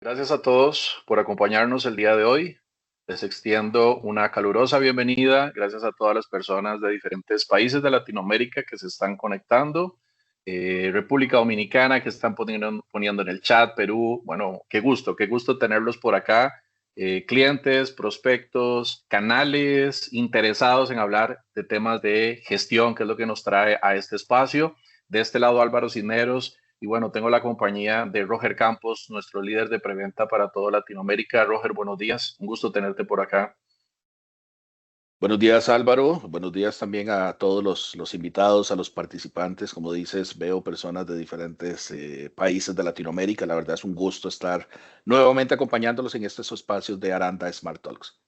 Gracias a todos por acompañarnos el día de hoy. Les extiendo una calurosa bienvenida. Gracias a todas las personas de diferentes países de Latinoamérica que se están conectando. República Dominicana que están poniendo en el chat, Perú. Bueno, qué gusto tenerlos por acá. Clientes, prospectos, canales interesados en hablar de temas de gestión, que es lo que nos trae a este espacio. De este lado, Álvaro Cisneros. Y bueno, tengo la compañía de Roger Campos, nuestro líder de preventa para toda Latinoamérica. Roger, buenos días. Un gusto tenerte por acá. Buenos días, Álvaro. Buenos días también a todos los invitados, a los participantes. Como dices, veo personas de diferentes países de Latinoamérica. La verdad es un gusto estar nuevamente acompañándolos en estos espacios de Aranda Smart Talks.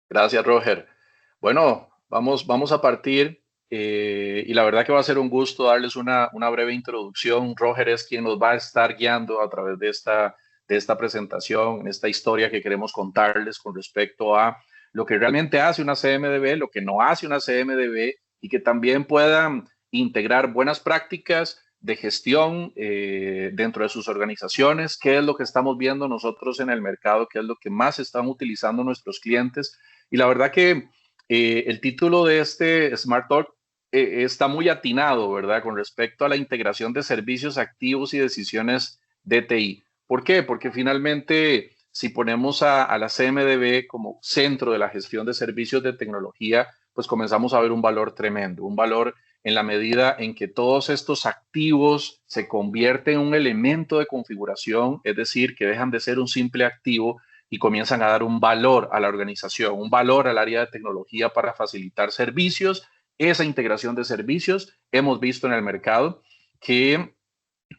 Gracias, Roger. Bueno, vamos a partir y la verdad que va a ser un gusto darles una breve introducción. Roger es quien nos va a estar guiando a través de esta presentación, en esta historia que queremos contarles con respecto a lo que realmente hace una CMDB, lo que no hace una CMDB y que también puedan integrar buenas prácticas de gestión dentro de sus organizaciones, qué es lo que estamos viendo nosotros en el mercado, qué es lo que más están utilizando nuestros clientes y la verdad que el título de este Smart Talk está muy atinado, ¿verdad? Con respecto a la integración de servicios activos y decisiones de TI. ¿Por qué? Porque finalmente, si ponemos a la CMDB como centro de la gestión de servicios de tecnología, pues comenzamos a ver un valor tremendo, un valor en la medida en que todos estos activos se convierten en un elemento de configuración, es decir, que dejan de ser un simple activo y comienzan a dar un valor a la organización, un valor al área de tecnología para facilitar servicios. Esa integración de servicios hemos visto en el mercado que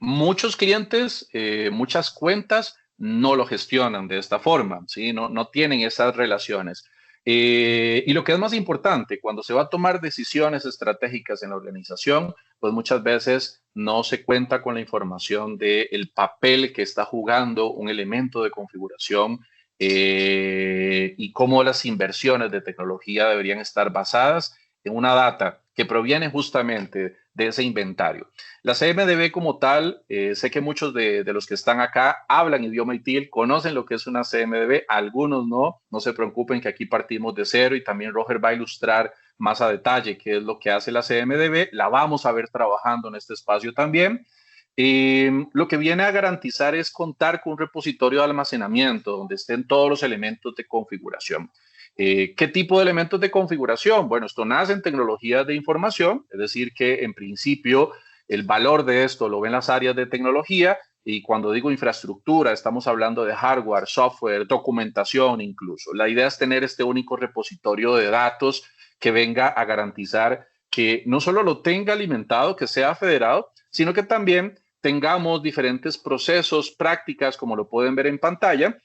muchos clientes, muchas cuentas no lo gestionan de esta forma, ¿sí? No tienen esas relaciones. Y lo que es más importante, cuando se va a tomar decisiones estratégicas en la organización, pues muchas veces no se cuenta con la información del papel que está jugando un elemento de configuración y cómo las inversiones de tecnología deberían estar basadas en una data que proviene justamente de ese inventario. La CMDB como tal, sé que muchos de los que están acá hablan idioma ITIL, conocen lo que es una CMDB, algunos no se preocupen que aquí partimos de cero y también Roger va a ilustrar más a detalle qué es lo que hace la CMDB, la vamos a ver trabajando en este espacio también. Lo que viene a garantizar es contar con un repositorio de almacenamiento donde estén todos los elementos de configuración. ¿Qué tipo de elementos de configuración? Bueno, esto nace en tecnologías de información, es decir, que en principio el valor de esto lo ven las áreas de tecnología y cuando digo infraestructura estamos hablando de hardware, software, documentación incluso. La idea es tener este único repositorio de datos que venga a garantizar que no solo lo tenga alimentado, que sea federado, sino que también tengamos diferentes procesos, prácticas, como lo pueden ver en pantalla,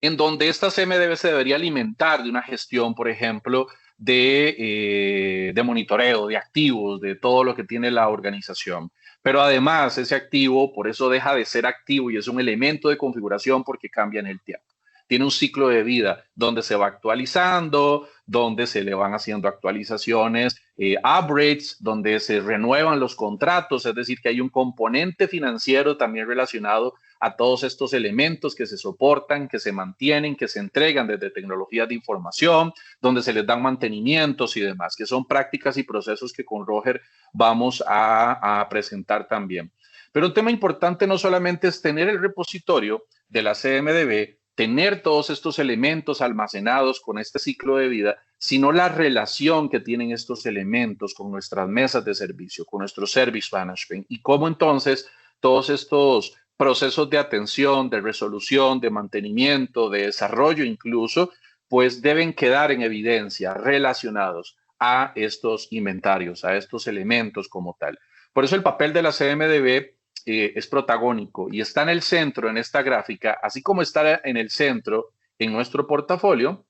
en donde esta CMDB se debería alimentar de una gestión, por ejemplo, de monitoreo, de activos, de todo lo que tiene la organización. Pero además, ese activo, por eso deja de ser activo y es un elemento de configuración porque cambia en el tiempo. Tiene un ciclo de vida donde se va actualizando, donde se le van haciendo actualizaciones, upgrades, donde se renuevan los contratos, es decir, que hay un componente financiero también relacionado a todos estos elementos que se soportan, que se mantienen, que se entregan desde tecnologías de información, donde se les dan mantenimientos y demás, que son prácticas y procesos que con Roger vamos a presentar también. Pero un tema importante no solamente es tener el repositorio de la CMDB, tener todos estos elementos almacenados con este ciclo de vida, sino la relación que tienen estos elementos con nuestras mesas de servicio, con nuestro service management y cómo entonces todos estos procesos de atención, de resolución, de mantenimiento, de desarrollo incluso, pues deben quedar en evidencia relacionados a estos inventarios, a estos elementos como tal. Por eso el papel de la CMDB es protagónico y está en el centro en esta gráfica, así como está en el centro en nuestro portafolio,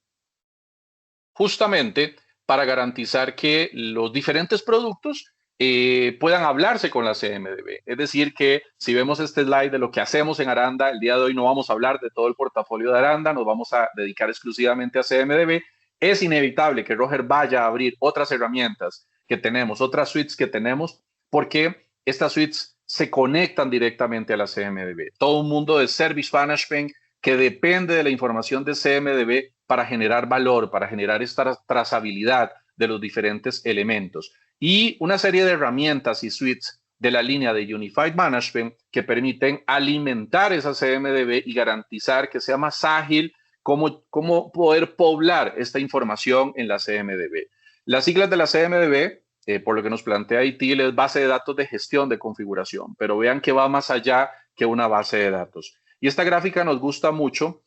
justamente para garantizar que los diferentes productos puedan hablarse con la CMDB. Es decir, que si vemos este slide de lo que hacemos en Aranda, el día de hoy no vamos a hablar de todo el portafolio de Aranda, nos vamos a dedicar exclusivamente a CMDB. Es inevitable que Roger vaya a abrir otras herramientas que tenemos, otras suites que tenemos, porque estas suites se conectan directamente a la CMDB. Todo un mundo de Service Management que depende de la información de CMDB para generar valor, para generar esta trazabilidad de los diferentes elementos. Y una serie de herramientas y suites de la línea de Unified Management que permiten alimentar esa CMDB y garantizar que sea más ágil cómo poder poblar esta información en la CMDB. Las siglas de la CMDB, por lo que nos plantea ITIL, es base de datos de gestión de configuración, pero vean que va más allá que una base de datos. Y esta gráfica nos gusta mucho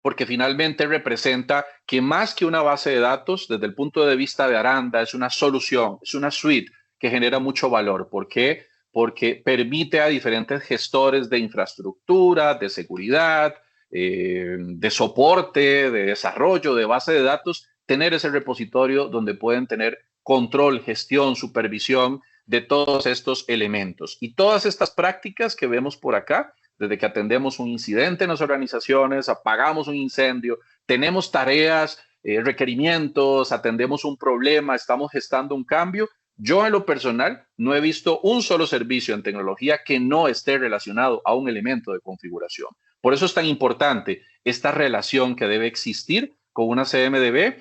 porque finalmente representa que más que una base de datos, desde el punto de vista de Aranda, es una solución, es una suite que genera mucho valor. ¿Por qué? Porque permite a diferentes gestores de infraestructura, de seguridad, de soporte, de desarrollo, de base de datos, tener ese repositorio donde pueden tener control, gestión, supervisión de todos estos elementos. Y todas estas prácticas que vemos por acá, desde que atendemos un incidente en las organizaciones, apagamos un incendio, tenemos tareas, requerimientos, atendemos un problema, estamos gestando un cambio. Yo en lo personal no he visto un solo servicio en tecnología que no esté relacionado a un elemento de configuración. Por eso es tan importante esta relación que debe existir con una CMDB.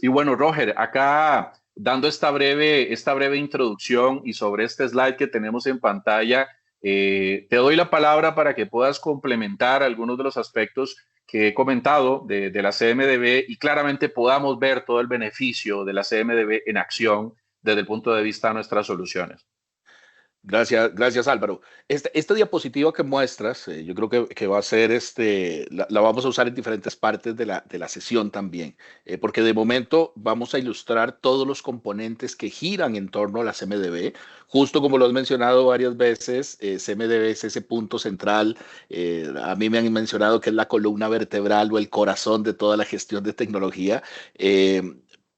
Y bueno, Roger, acá dando esta breve introducción y sobre este slide que tenemos en pantalla, te doy la palabra para que puedas complementar algunos de los aspectos que he comentado de la CMDB y claramente podamos ver todo el beneficio de la CMDB en acción desde el punto de vista de nuestras soluciones. Gracias Álvaro. Esta diapositiva que muestras, yo creo que va a ser, la vamos a usar en diferentes partes de la sesión también, porque de momento vamos a ilustrar todos los componentes que giran en torno a la CMDB. Justo como lo has mencionado varias veces, CMDB es ese punto central. A mí me han mencionado que es la columna vertebral o el corazón de toda la gestión de tecnología,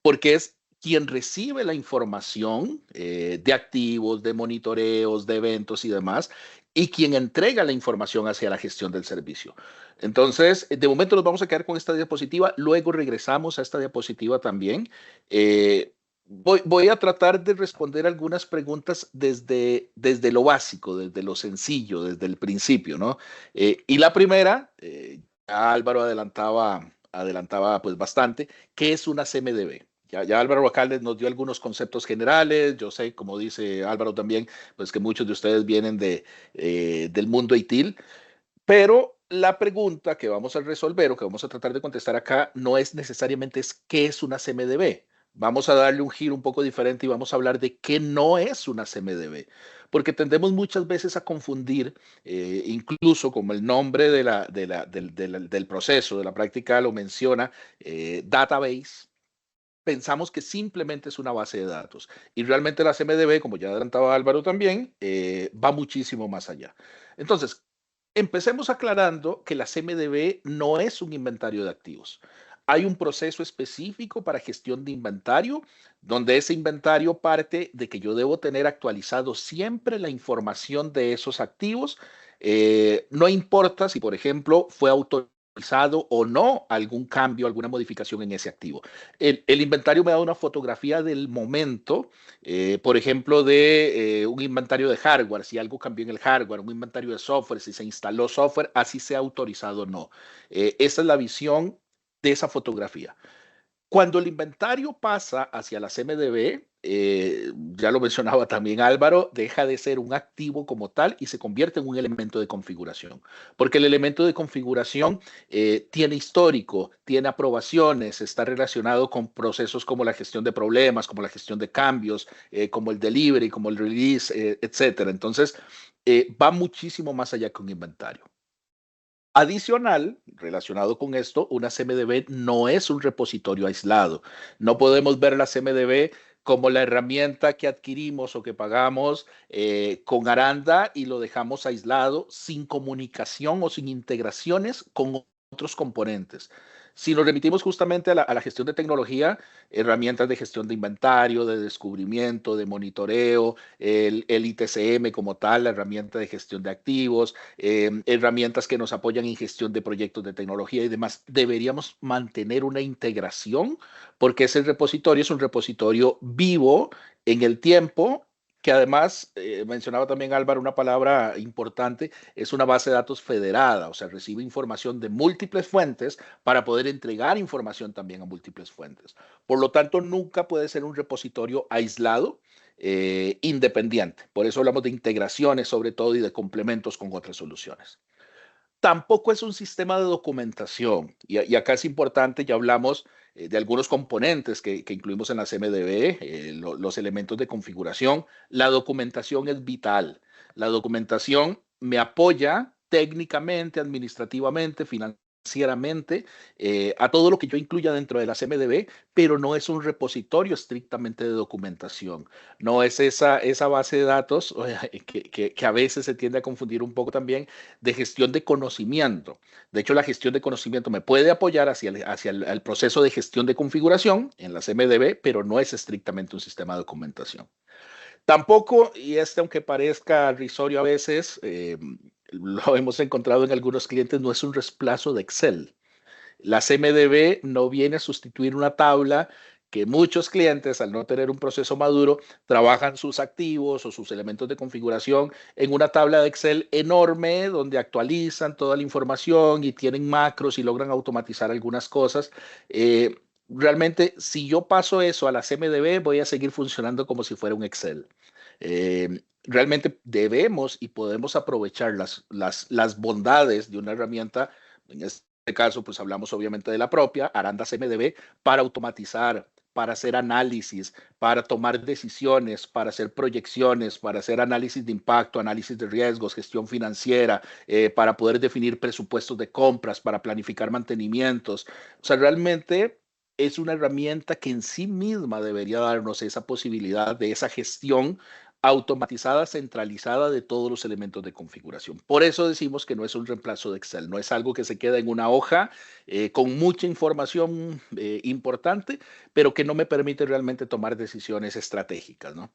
porque es quien recibe la información de activos, de monitoreos, de eventos y demás, y quien entrega la información hacia la gestión del servicio. Entonces, de momento nos vamos a quedar con esta diapositiva, luego regresamos a esta diapositiva también. Voy a tratar de responder algunas preguntas desde lo básico, desde lo sencillo, desde el principio, ¿no? Y la primera, ya Álvaro adelantaba pues bastante, ¿qué es una CMDB? Ya Álvaro Bacaldes nos dio algunos conceptos generales. Yo sé, como dice Álvaro también, pues que muchos de ustedes vienen del mundo ITIL, pero la pregunta que vamos a resolver o que vamos a tratar de contestar acá no es necesariamente qué es una CMDB. Vamos a darle un giro un poco diferente y vamos a hablar de qué no es una CMDB, porque tendemos muchas veces a confundir, incluso como el nombre del proceso, de la práctica lo menciona, database. Pensamos que simplemente es una base de datos. Y realmente la CMDB, como ya adelantaba Álvaro también, va muchísimo más allá. Entonces, empecemos aclarando que la CMDB no es un inventario de activos. Hay un proceso específico para gestión de inventario, donde ese inventario parte de que yo debo tener actualizado siempre la información de esos activos. No importa si, por ejemplo, fue autorizado o no algún cambio, alguna modificación en ese activo. El inventario me da una fotografía del momento, por ejemplo, de un inventario de hardware, si algo cambió en el hardware, un inventario de software, si se instaló software, así sea autorizado o no. Esa es la visión de esa fotografía. Cuando el inventario pasa hacia la CMDB, ya lo mencionaba también Álvaro, deja de ser un activo como tal y se convierte en un elemento de configuración. Porque el elemento de configuración tiene histórico, tiene aprobaciones, está relacionado con procesos como la gestión de problemas, como la gestión de cambios, como el delivery, como el release, etcétera. Entonces, va muchísimo más allá que un inventario. Adicional, relacionado con esto, una CMDB no es un repositorio aislado. No podemos ver la CMDB como la herramienta que adquirimos o que pagamos con Aranda y lo dejamos aislado sin comunicación o sin integraciones con otros componentes. Si nos remitimos justamente a la gestión de tecnología, herramientas de gestión de inventario, de descubrimiento, de monitoreo, el ITCM como tal, la herramienta de gestión de activos, herramientas que nos apoyan en gestión de proyectos de tecnología y demás, deberíamos mantener una integración porque ese repositorio es un repositorio vivo en el tiempo que además, mencionaba también Álvaro una palabra importante, es una base de datos federada, o sea, recibe información de múltiples fuentes para poder entregar información también a múltiples fuentes. Por lo tanto, nunca puede ser un repositorio aislado, independiente. Por eso hablamos de integraciones sobre todo y de complementos con otras soluciones. Tampoco es un sistema de documentación. Y acá es importante, ya hablamos de algunos componentes que incluimos en la CMDB, los elementos de configuración. La documentación es vital. La documentación me apoya técnicamente, administrativamente, financieramente, a todo lo que yo incluya dentro de la CMDB, pero no es un repositorio estrictamente de documentación. No es esa base de datos que a veces se tiende a confundir un poco también de gestión de conocimiento. De hecho, la gestión de conocimiento me puede apoyar hacia el proceso de gestión de configuración en la CMDB, pero no es estrictamente un sistema de documentación. Tampoco, y aunque parezca risorio a veces, lo hemos encontrado en algunos clientes, no es un reemplazo de Excel. La CMDB no viene a sustituir una tabla que muchos clientes, al no tener un proceso maduro, trabajan sus activos o sus elementos de configuración en una tabla de Excel enorme donde actualizan toda la información y tienen macros y logran automatizar algunas cosas. Realmente, si yo paso eso a la CMDB, voy a seguir funcionando como si fuera un Excel. Realmente debemos y podemos aprovechar las bondades de una herramienta, en este caso, pues hablamos obviamente de la propia Aranda CMDB, para automatizar, para hacer análisis, para tomar decisiones, para hacer proyecciones, para hacer análisis de impacto, análisis de riesgos, gestión financiera, para poder definir presupuestos de compras, para planificar mantenimientos. O sea, realmente es una herramienta que en sí misma debería darnos esa posibilidad de esa gestión automatizada, centralizada de todos los elementos de configuración. Por eso decimos que no es un reemplazo de Excel, no es algo que se queda en una hoja con mucha información importante, pero que no me permite realmente tomar decisiones estratégicas, ¿no?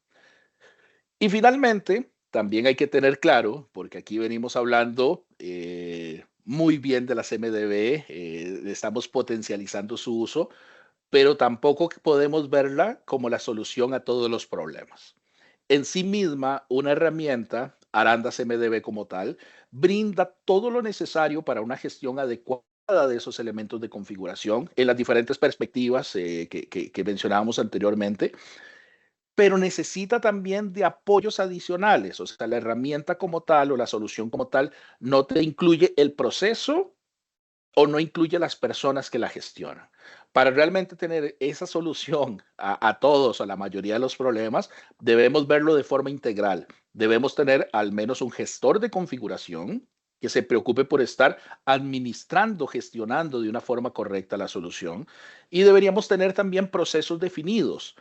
Y finalmente, también hay que tener claro, porque aquí venimos hablando muy bien de la CMDB, estamos potencializando su uso, pero tampoco podemos verla como la solución a todos los problemas. En sí misma, una herramienta, Aranda CMDB como tal, brinda todo lo necesario para una gestión adecuada de esos elementos de configuración en las diferentes perspectivas que mencionábamos anteriormente, pero necesita también de apoyos adicionales. O sea, la herramienta como tal o la solución como tal no te incluye el proceso o no incluye las personas que la gestionan. Para realmente tener esa solución a todos, a la mayoría de los problemas, debemos verlo de forma integral. Debemos tener al menos un gestor de configuración que se preocupe por estar administrando, gestionando de una forma correcta la solución. Y deberíamos tener también procesos definidos.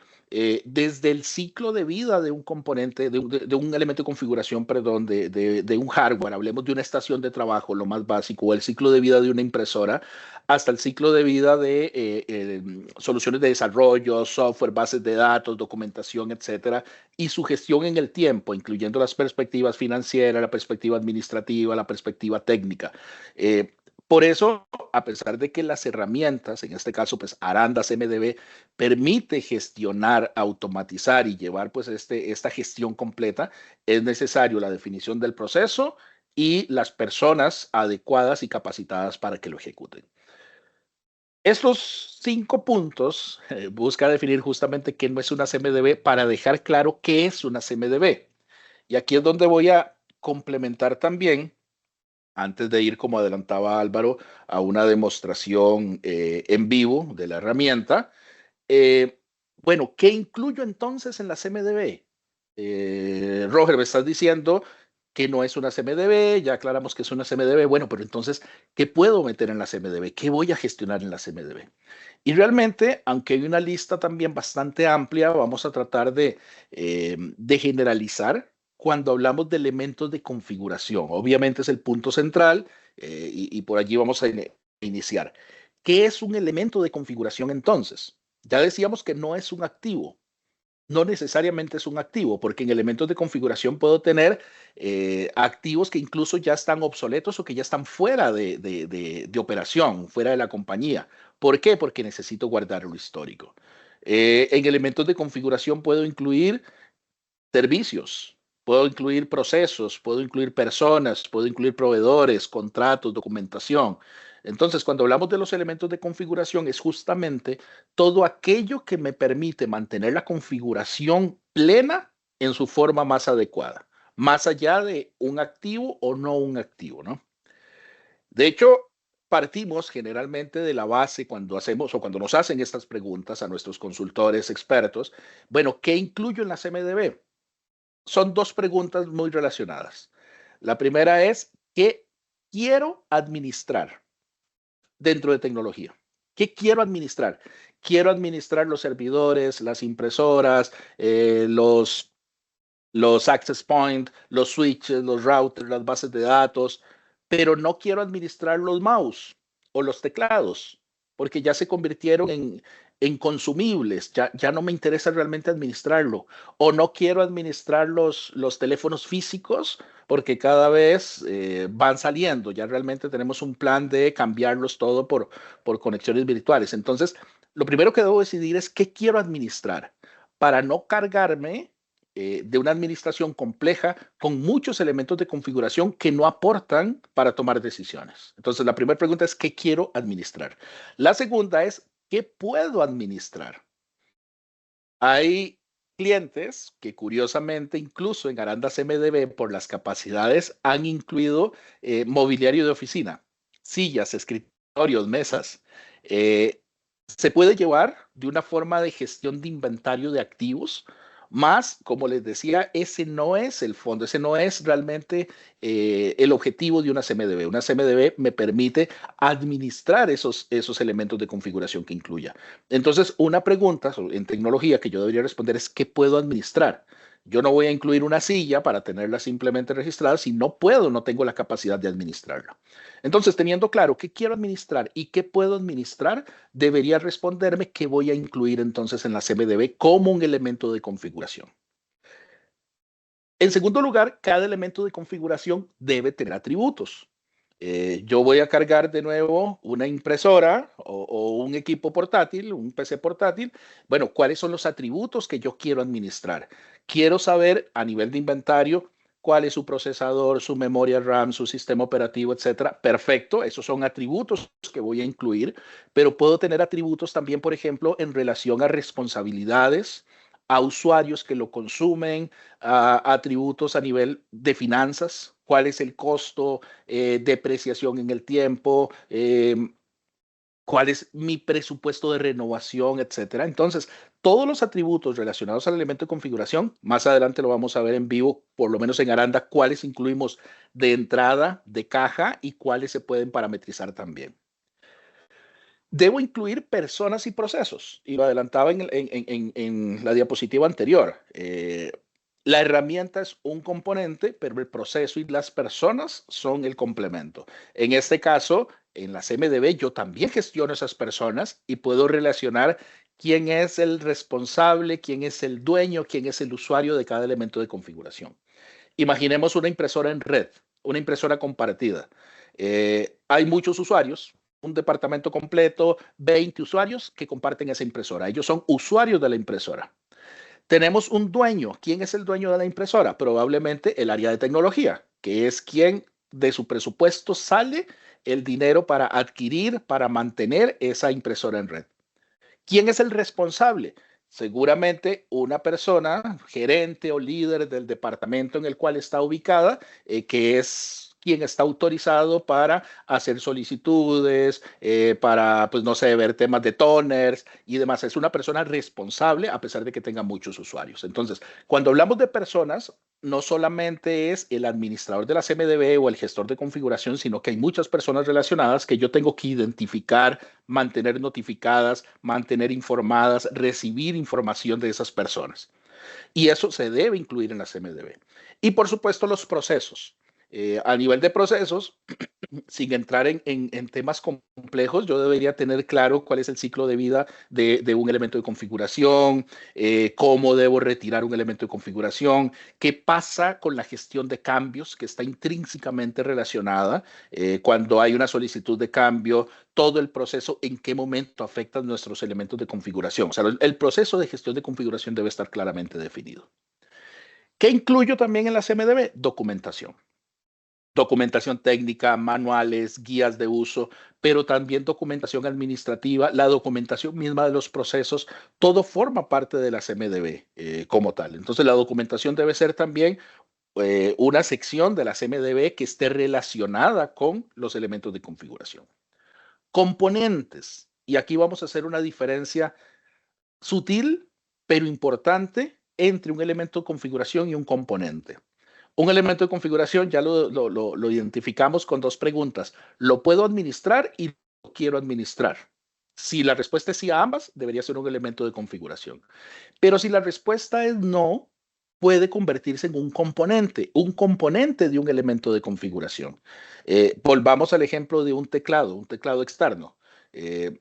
Desde el ciclo de vida de un componente, de un elemento de configuración, perdón, de un hardware, hablemos de una estación de trabajo, lo más básico, o el ciclo de vida de una impresora, hasta el ciclo de vida de soluciones de desarrollo, software, bases de datos, documentación, etcétera, y su gestión en el tiempo, incluyendo las perspectivas financieras, la perspectiva administrativa, la perspectiva técnica. Por eso, a pesar de que las herramientas, en este caso, pues Aranda CMDB, permite gestionar, automatizar y llevar pues esta gestión completa, es necesario la definición del proceso y las personas adecuadas y capacitadas para que lo ejecuten. Estos 5 puntos busca definir justamente qué no es una CMDB para dejar claro qué es una CMDB. Y aquí es donde voy a complementar también, antes de ir, como adelantaba Álvaro, a una demostración en vivo de la herramienta. Eh, bueno, ¿qué incluyo entonces en la CMDB? Roger, me estás diciendo que no es una CMDB, ya aclaramos que es una CMDB. Bueno, pero entonces, ¿qué puedo meter en la CMDB? ¿Qué voy a gestionar en la CMDB? Y realmente, aunque hay una lista también bastante amplia, vamos a tratar de generalizar cuando hablamos de elementos de configuración. Obviamente es el punto central y por allí vamos a iniciar. ¿Qué es un elemento de configuración entonces? Ya decíamos que no es un activo, no necesariamente es un activo, porque en elementos de configuración puedo tener activos que incluso ya están obsoletos o que ya están fuera de operación, fuera de la compañía. ¿Por qué? Porque necesito guardar lo histórico. En elementos de configuración puedo incluir servicios, puedo incluir procesos, puedo incluir personas, puedo incluir proveedores, contratos, documentación. Entonces, cuando hablamos de los elementos de configuración, es justamente todo aquello que me permite mantener la configuración plena en su forma más adecuada, más allá de un activo o no un activo, ¿no? De hecho, partimos generalmente de la base cuando hacemos o cuando nos hacen estas preguntas a nuestros consultores expertos. Bueno, ¿qué incluyo en la CMDB? Son dos preguntas muy relacionadas. La primera es, ¿qué quiero administrar dentro de tecnología? ¿Qué quiero administrar? Quiero administrar los servidores, las impresoras, los access point, los switches, los routers, las bases de datos, pero no quiero administrar los mouse o los teclados, porque ya se convirtieron en consumibles, ya no me interesa realmente administrarlo, o no quiero administrar los teléfonos físicos, porque cada vez van saliendo, ya realmente tenemos un plan de cambiarlos todo por conexiones virtuales. Entonces, lo primero que debo decidir es qué quiero administrar para no cargarme de una administración compleja con muchos elementos de configuración que no aportan para tomar decisiones. Entonces, la primera pregunta es, ¿qué quiero administrar? La segunda es, ¿qué puedo administrar? Hay clientes que curiosamente, incluso en Arandas MDB, por las capacidades, han incluido mobiliario de oficina, sillas, escritorios, mesas. Eh, Se puede llevar de una forma de gestión de inventario de activos, más, como les decía, ese no es el fondo, ese no es realmente el objetivo de una CMDB. Una CMDB me permite administrar esos elementos de configuración que incluya. Entonces, una pregunta en tecnología que yo debería responder es, ¿qué puedo administrar? Yo no voy a incluir una silla para tenerla simplemente registrada si no puedo, no tengo la capacidad de administrarla. Entonces, teniendo claro qué quiero administrar y qué puedo administrar, debería responderme qué voy a incluir entonces en la CMDB como un elemento de configuración. En segundo lugar, cada elemento de configuración debe tener atributos. Yo voy a cargar de nuevo una impresora o un equipo portátil, un PC portátil. Bueno, ¿cuáles son los atributos que yo quiero administrar? Quiero saber a nivel de inventario cuál es su procesador, su memoria RAM, su sistema operativo, etcétera. Perfecto, esos son atributos que voy a incluir, pero puedo tener atributos también, por ejemplo, en relación a responsabilidades, a usuarios que lo consumen, a atributos a nivel de finanzas, cuál es el costo, depreciación en el tiempo, cuál es mi presupuesto de renovación, etcétera. Entonces, todos los atributos relacionados al elemento de configuración, más adelante lo vamos a ver en vivo, por lo menos en Aranda, cuáles incluimos de entrada, de caja y cuáles se pueden parametrizar también. Debo incluir personas y procesos, y lo adelantaba en la diapositiva anterior. La herramienta es un componente, pero el proceso y las personas son el complemento. En este caso, en la CMDB, yo también gestiono esas personas y puedo relacionar quién es el responsable, quién es el dueño, quién es el usuario de cada elemento de configuración. Imaginemos una impresora en red, una impresora compartida. Hay muchos usuarios, un departamento completo, 20 usuarios que comparten esa impresora. Ellos son usuarios de la impresora. Tenemos un dueño. ¿Quién es el dueño de la impresora? Probablemente el área de tecnología, que es quien de su presupuesto sale el dinero para adquirir, para mantener esa impresora en red. ¿Quién es el responsable? Seguramente una persona, gerente o líder del departamento en el cual está ubicada, que es quien está autorizado para hacer solicitudes, para, pues no sé, ver temas de toners y demás. Es una persona responsable a pesar de que tenga muchos usuarios. Entonces, cuando hablamos de personas, no solamente es el administrador de la CMDB o el gestor de configuración, sino que hay muchas personas relacionadas que yo tengo que identificar, mantener notificadas, mantener informadas, recibir información de esas personas. Y eso se debe incluir en la CMDB. Y por supuesto los procesos. A nivel de procesos, sin entrar en temas complejos, yo debería tener claro cuál es el ciclo de vida de un elemento de configuración, cómo debo retirar un elemento de configuración, qué pasa con la gestión de cambios que está intrínsecamente relacionada cuando hay una solicitud de cambio, todo el proceso, en qué momento afectan nuestros elementos de configuración. O sea, el proceso de gestión de configuración debe estar claramente definido. ¿Qué incluyo también en la CMDB? Documentación. Documentación técnica, manuales, guías de uso, pero también documentación administrativa, la documentación misma de los procesos, todo forma parte de la CMDB como tal. Entonces, la documentación debe ser también una sección de la CMDB que esté relacionada con los elementos de configuración. Componentes. Y aquí vamos a hacer una diferencia sutil, pero importante, entre un elemento de configuración y un componente. Un elemento de configuración ya lo identificamos con dos preguntas. ¿Lo puedo administrar y lo quiero administrar? Si la respuesta es sí a ambas, debería ser un elemento de configuración. Pero si la respuesta es no, puede convertirse en un componente de un elemento de configuración. Volvamos al ejemplo de un teclado externo.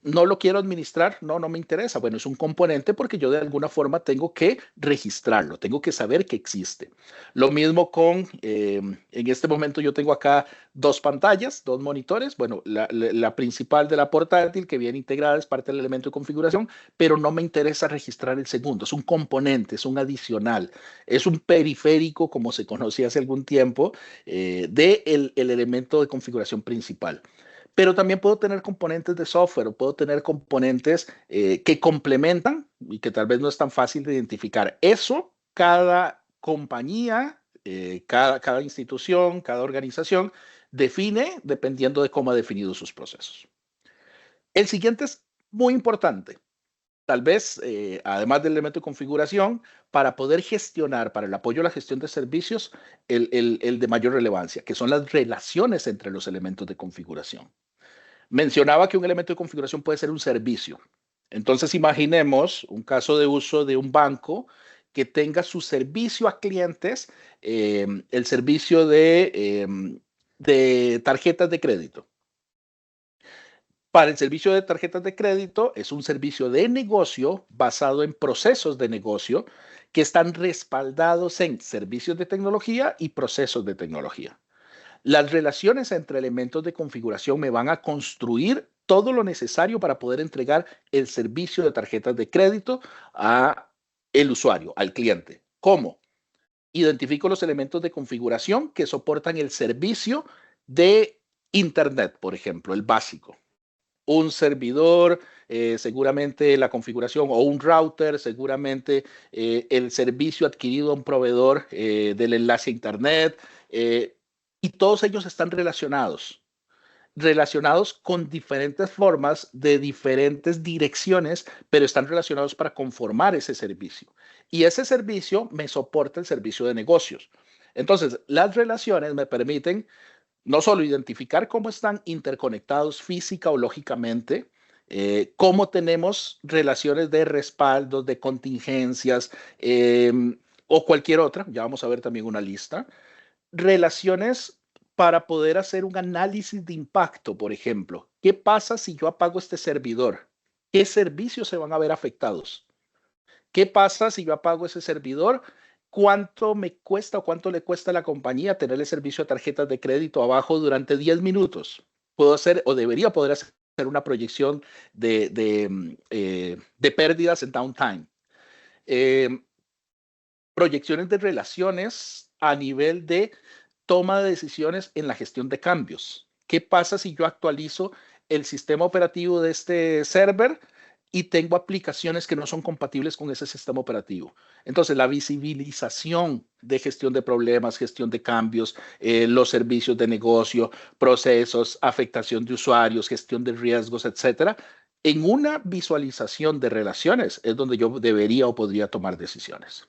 No lo quiero administrar, no me interesa. Bueno, es un componente porque yo de alguna forma tengo que registrarlo, tengo que saber que existe. Lo mismo en este momento yo tengo acá dos pantallas, dos monitores. Bueno, la principal de la portátil que viene integrada es parte del elemento de configuración, pero no me interesa registrar el segundo. Es un componente, es un adicional, es un periférico, como se conocía hace algún tiempo, del elemento de configuración principal. Pero también puedo tener componentes de software o puedo tener componentes que complementan y que tal vez no es tan fácil de identificar. Eso, cada compañía, cada institución, cada organización define dependiendo de cómo ha definido sus procesos. El siguiente es muy importante. Tal vez, además del elemento de configuración, para poder gestionar, para el apoyo a la gestión de servicios, el de mayor relevancia, que son las relaciones entre los elementos de configuración. Mencionaba que un elemento de configuración puede ser un servicio. Entonces, imaginemos un caso de uso de un banco que tenga su servicio a clientes, el servicio de tarjetas de crédito. Para el servicio de tarjetas de crédito es un servicio de negocio basado en procesos de negocio que están respaldados en servicios de tecnología y procesos de tecnología. Las relaciones entre elementos de configuración me van a construir todo lo necesario para poder entregar el servicio de tarjetas de crédito a el usuario, al cliente. ¿Cómo? Identifico los elementos de configuración que soportan el servicio de Internet, por ejemplo, el básico. Un servidor, seguramente la configuración, o un router, seguramente el servicio adquirido a un proveedor del enlace a Internet, y todos ellos están relacionados con diferentes formas de diferentes direcciones, pero están relacionados para conformar ese servicio. Y ese servicio me soporta el servicio de negocios. Entonces, las relaciones me permiten no solo identificar cómo están interconectados física o lógicamente, cómo tenemos relaciones de respaldos, de contingencias o cualquier otra, ya vamos a ver también una lista, relaciones para poder hacer un análisis de impacto, por ejemplo. ¿Qué pasa si yo apago este servidor? ¿Qué servicios se van a ver afectados? ¿Qué pasa si yo apago ese servidor? ¿Cuánto me cuesta o cuánto le cuesta a la compañía tener el servicio de tarjetas de crédito abajo durante 10 minutos? Puedo hacer o debería poder hacer una proyección de pérdidas en downtime. Proyecciones de relaciones a nivel de toma de decisiones en la gestión de cambios. ¿Qué pasa si yo actualizo el sistema operativo de este server y tengo aplicaciones que no son compatibles con ese sistema operativo? Entonces, la visibilización de gestión de problemas, gestión de cambios, los servicios de negocio, procesos, afectación de usuarios, gestión de riesgos, etcétera. En una visualización de relaciones es donde yo debería o podría tomar decisiones.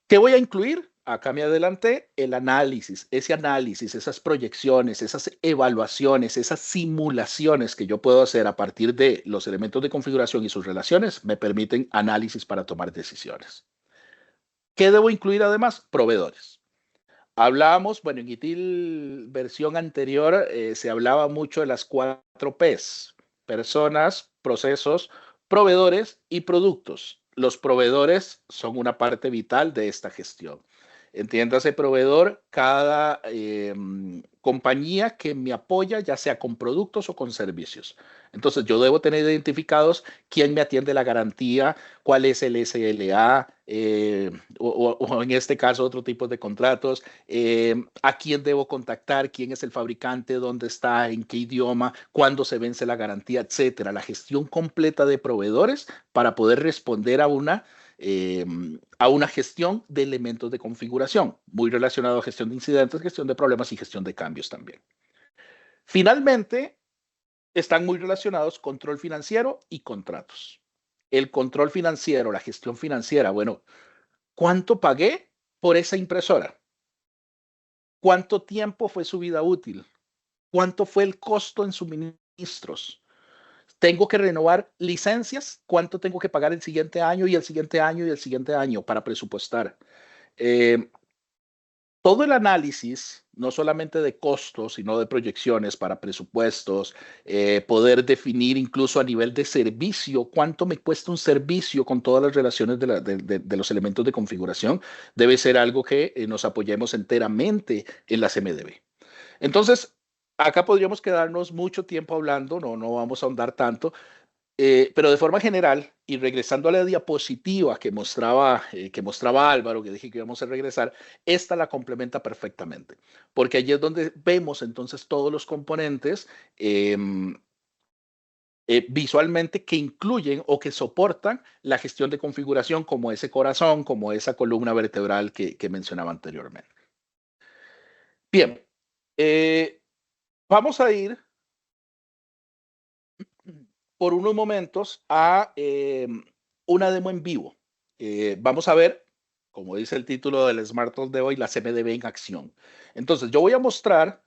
¿Qué voy a incluir? Acá me adelanté el análisis, esas proyecciones, esas evaluaciones, esas simulaciones que yo puedo hacer a partir de los elementos de configuración y sus relaciones me permiten análisis para tomar decisiones. ¿Qué debo incluir además? Proveedores. Hablábamos, bueno, en ITIL versión anterior se hablaba mucho de las 4 Ps: personas, procesos, proveedores y productos. Los proveedores son una parte vital de esta gestión. Entiéndase proveedor, cada compañía que me apoya, ya sea con productos o con servicios. Entonces yo debo tener identificados quién me atiende la garantía, cuál es el SLA, o en este caso otro tipo de contratos, a quién debo contactar, quién es el fabricante, dónde está, en qué idioma, cuándo se vence la garantía, etcétera. La gestión completa de proveedores para poder responder a una gestión de elementos de configuración, muy relacionado a gestión de incidentes, gestión de problemas y gestión de cambios también. Finalmente, están muy relacionados control financiero y contratos. El control financiero, la gestión financiera, bueno, ¿cuánto pagué por esa impresora? ¿Cuánto tiempo fue su vida útil? ¿Cuánto fue el costo en suministros? ¿Tengo que renovar licencias? ¿Cuánto tengo que pagar el siguiente año y el siguiente año y el siguiente año para presupuestar? Eh, Todo el análisis, no solamente de costos, sino de proyecciones para presupuestos, poder definir incluso a nivel de servicio, cuánto me cuesta un servicio con todas las relaciones de los elementos de configuración, debe ser algo que nos apoyemos enteramente en la CMDB. Entonces, acá podríamos quedarnos mucho tiempo hablando, no vamos a ahondar tanto, pero de forma general, y regresando a la diapositiva que mostraba Álvaro, que dije que íbamos a regresar, esta la complementa perfectamente, porque allí es donde vemos entonces todos los componentes eh, visualmente que incluyen o que soportan la gestión de configuración como ese corazón, como esa columna vertebral que mencionaba anteriormente. Bien, eh, vamos a ir por unos momentos a una demo en vivo. Vamos a ver, como dice el título del Smart Talk de hoy, la CMDB en acción. Entonces, yo voy a mostrar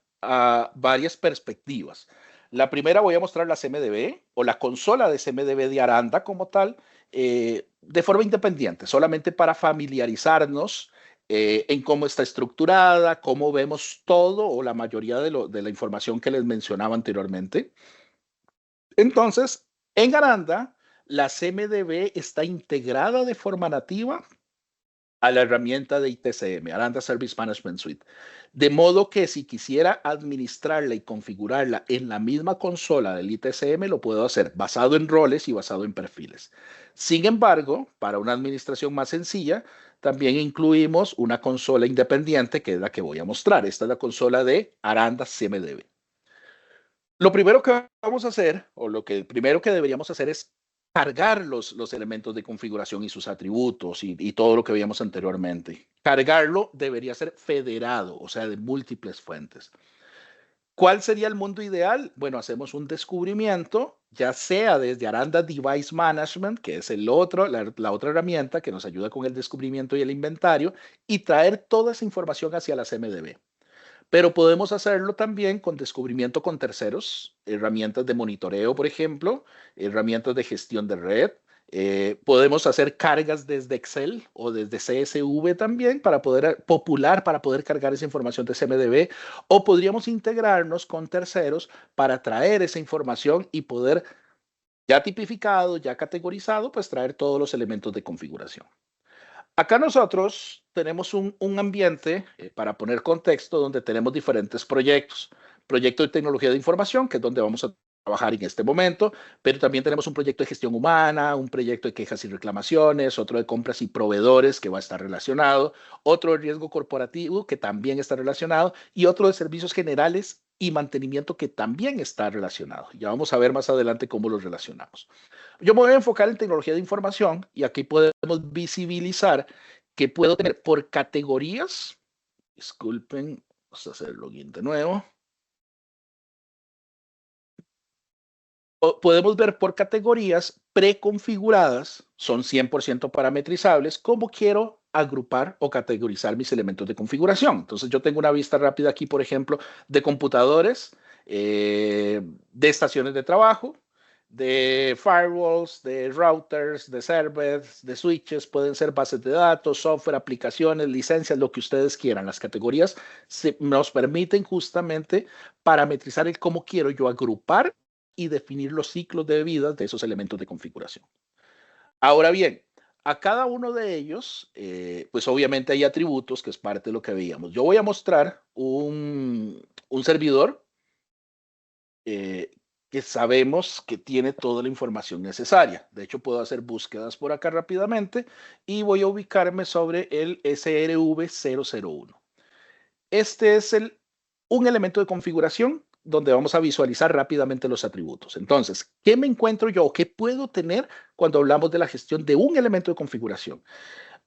varias perspectivas. La primera voy a mostrar la CMDB o la consola de CMDB de Aranda como tal, de forma independiente, solamente para familiarizarnos en cómo está estructurada, cómo vemos todo o la mayoría de la información que les mencionaba anteriormente. Entonces, en Aranda, la CMDB está integrada de forma nativa a la herramienta de ITCM, Aranda Service Management Suite. De modo que si quisiera administrarla y configurarla en la misma consola del ITCM, lo puedo hacer basado en roles y basado en perfiles. Sin embargo, para una administración más sencilla, también incluimos una consola independiente, que es la que voy a mostrar. Esta es la consola de Aranda CMDB. Lo primero que vamos a hacer, o lo que primero que deberíamos hacer es cargar los elementos de configuración y sus atributos y todo lo que veíamos anteriormente. Cargarlo debería ser federado, o sea, de múltiples fuentes. ¿Cuál sería el mundo ideal? Bueno, hacemos un descubrimiento, ya sea desde Aranda Device Management, que es la otra herramienta que nos ayuda con el descubrimiento y el inventario, y traer toda esa información hacia la CMDB. Pero podemos hacerlo también con descubrimiento con terceros, herramientas de monitoreo, por ejemplo, herramientas de gestión de red. Podemos hacer cargas desde Excel o desde CSV también para poder popular, para poder cargar esa información de CMDB, o podríamos integrarnos con terceros para traer esa información y poder, ya tipificado, ya categorizado, pues traer todos los elementos de configuración. Acá nosotros tenemos un ambiente, para poner contexto, donde tenemos diferentes proyectos. Proyecto de tecnología de información, que es donde vamos a trabajar en este momento, pero también tenemos un proyecto de gestión humana, un proyecto de quejas y reclamaciones, otro de compras y proveedores que va a estar relacionado, otro de riesgo corporativo que también está relacionado y otro de servicios generales y mantenimiento que también está relacionado. Ya vamos a ver más adelante cómo los relacionamos. Yo me voy a enfocar en tecnología de información y aquí podemos visibilizar que puedo tener por categorías. Disculpen, vamos a hacer login de nuevo. Podemos ver por categorías preconfiguradas, son 100% parametrizables, cómo quiero agrupar o categorizar mis elementos de configuración. Entonces yo tengo una vista rápida aquí, por ejemplo, de computadores, de estaciones de trabajo, de firewalls, de routers, de servers, de switches, pueden ser bases de datos, software, aplicaciones, licencias, lo que ustedes quieran. Las categorías nos permiten justamente parametrizar el cómo quiero yo agrupar y definir los ciclos de vida de esos elementos de configuración. Ahora bien, a cada uno de ellos, pues obviamente hay atributos, que es parte de lo que veíamos. Yo voy a mostrar un servidor eh, que sabemos que tiene toda la información necesaria. De hecho, puedo hacer búsquedas por acá rápidamente y voy a ubicarme sobre el SRV001. Este es un elemento de configuración donde vamos a visualizar rápidamente los atributos. Entonces, ¿qué me encuentro yo o qué puedo tener cuando hablamos de la gestión de un elemento de configuración?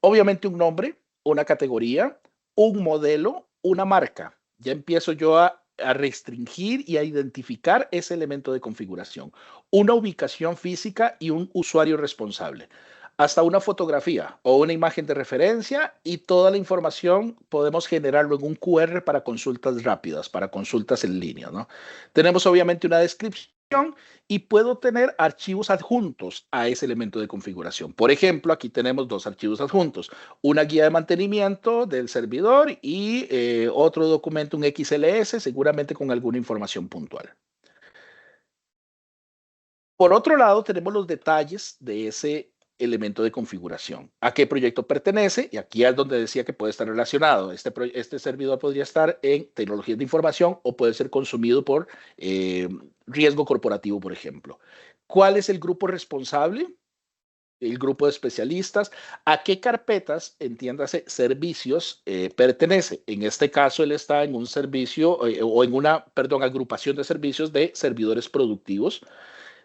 Obviamente un nombre, una categoría, un modelo, una marca. Ya empiezo yo a restringir y a identificar ese elemento de configuración. Una ubicación física y un usuario responsable. Hasta una fotografía o una imagen de referencia y toda la información podemos generarlo en un QR para consultas rápidas, para consultas en línea, ¿no? Tenemos obviamente una descripción y puedo tener archivos adjuntos a ese elemento de configuración. Por ejemplo, aquí tenemos dos archivos adjuntos, una guía de mantenimiento del servidor y otro documento, un XLS, seguramente con alguna información puntual. Por otro lado, tenemos los detalles de ese elemento de configuración. ¿A qué proyecto pertenece? Y aquí es donde decía que puede estar relacionado. Este servidor podría estar en tecnologías de información o puede ser consumido por riesgo corporativo, por ejemplo. ¿Cuál es el grupo responsable? El grupo de especialistas, a qué carpetas, entiéndase, servicios pertenece. En este caso, él está en un servicio o en una, perdón, agrupación de servicios de servidores productivos.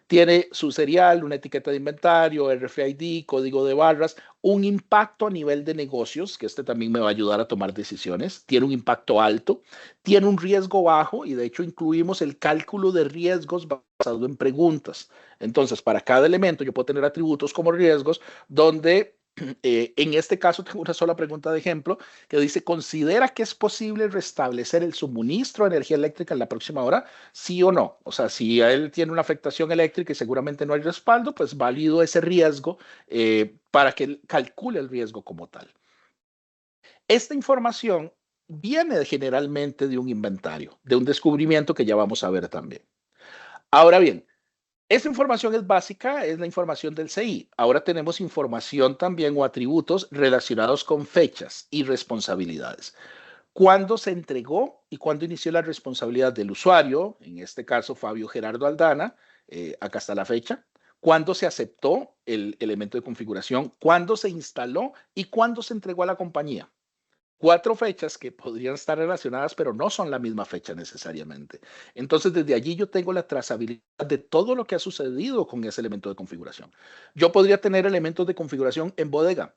Tiene su serial, una etiqueta de inventario, RFID, código de barras, un impacto a nivel de negocios, que este también me va a ayudar a tomar decisiones. Tiene un impacto alto, tiene un riesgo bajo y de hecho incluimos el cálculo de riesgos basado en preguntas. Entonces, para cada elemento yo puedo tener atributos como riesgos donde en este caso tengo una sola pregunta de ejemplo que dice, ¿considera que es posible restablecer el suministro de energía eléctrica en la próxima hora? ¿Sí o no? O sea, si a él tiene una afectación eléctrica y seguramente no hay respaldo, pues válido ese riesgo para que él calcule el riesgo como tal. Esta información viene generalmente de un inventario, de un descubrimiento que ya vamos a ver también. Ahora bien, esta información es básica, es la información del CI. Ahora tenemos información también o atributos relacionados con fechas y responsabilidades. ¿Cuándo se entregó y cuándo inició la responsabilidad del usuario? En este caso, Fabio Gerardo Aldana, acá está la fecha. ¿Cuándo se aceptó el elemento de configuración? ¿Cuándo se instaló y cuándo se entregó a la compañía? Cuatro fechas que podrían estar relacionadas, pero no son la misma fecha necesariamente. Entonces, desde allí yo tengo la trazabilidad de todo lo que ha sucedido con ese elemento de configuración. Yo podría tener elementos de configuración en bodega,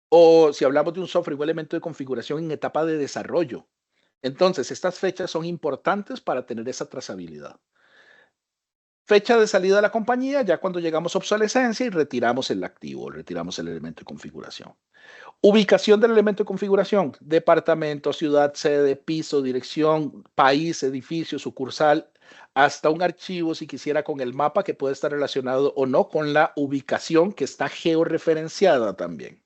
o si hablamos de un software o elemento de configuración en etapa de desarrollo. Entonces, estas fechas son importantes para tener esa trazabilidad. Fecha de salida de la compañía, ya cuando llegamos a obsolescencia y retiramos el activo, retiramos el elemento de configuración. Ubicación del elemento de configuración, departamento, ciudad, sede, piso, dirección, país, edificio, sucursal, hasta un archivo, si quisiera, con el mapa que puede estar relacionado o no con la ubicación que está georreferenciada también.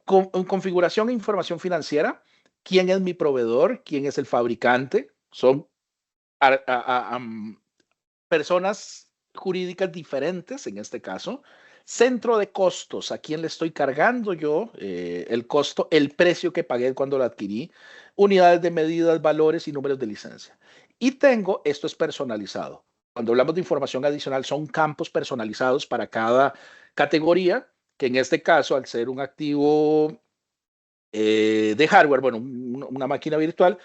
Configuración e información financiera, quién es mi proveedor, quién es el fabricante, son personas jurídicas diferentes en este caso. Centro de costos, a quién le estoy cargando yo el costo, el precio que pagué cuando lo adquirí, unidades de medidas, valores y números de licencia. Y tengo, esto es personalizado. Cuando hablamos de información adicional, son campos personalizados para cada categoría, que en este caso, al ser un activo de hardware, bueno, una máquina virtual,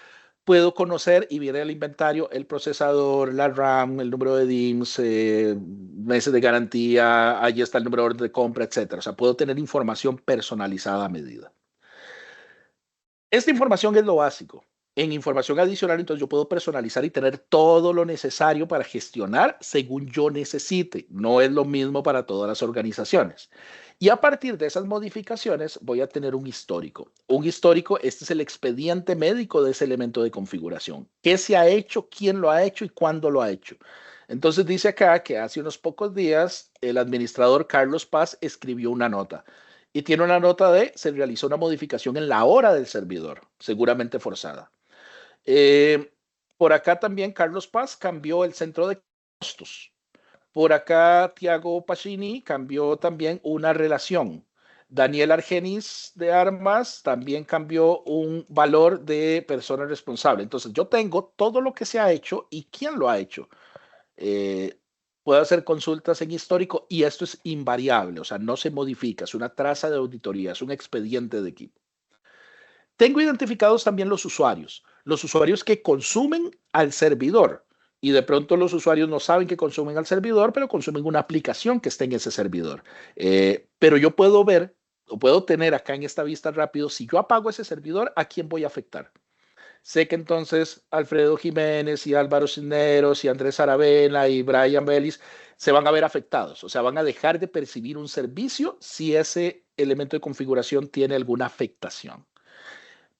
puedo conocer y viene el inventario, el procesador, la RAM, el número de DIMMs, meses de garantía, ahí está el número de orden de compra, etcétera. O sea, puedo tener información personalizada a medida. Esta información es lo básico. En información adicional, entonces yo puedo personalizar y tener todo lo necesario para gestionar según yo necesite. No es lo mismo para todas las organizaciones. Y a partir de esas modificaciones voy a tener un histórico. Un histórico, este es el expediente médico de ese elemento de configuración. ¿Qué se ha hecho? ¿Quién lo ha hecho? ¿Y cuándo lo ha hecho? Entonces dice acá que hace unos pocos días el administrador Carlos Paz escribió una nota y tiene una nota de se realizó una modificación en la hora del servidor, seguramente forzada. Eh, por acá también Carlos Paz cambió el centro de costos. Por acá, Tiago Pacini cambió también una relación. Daniel Argenis de Armas también cambió un valor de persona responsable. Entonces, yo tengo todo lo que se ha hecho y quién lo ha hecho. Eh, Puedo hacer consultas en histórico y esto es invariable, o sea, no se modifica, es una traza de auditoría, es un expediente de equipo. Tengo identificados también los usuarios que consumen al servidor. Y de pronto los usuarios no saben que consumen al servidor, pero consumen una aplicación que está en ese servidor. Pero yo puedo ver o puedo tener acá en esta vista rápido, si yo apago ese servidor, ¿a quién voy a afectar? Sé que entonces Alfredo Jiménez y Álvaro Cisneros y Andrés Aravena y Brian Vélez se van a ver afectados, o sea, van a dejar de percibir un servicio si ese elemento de configuración tiene alguna afectación.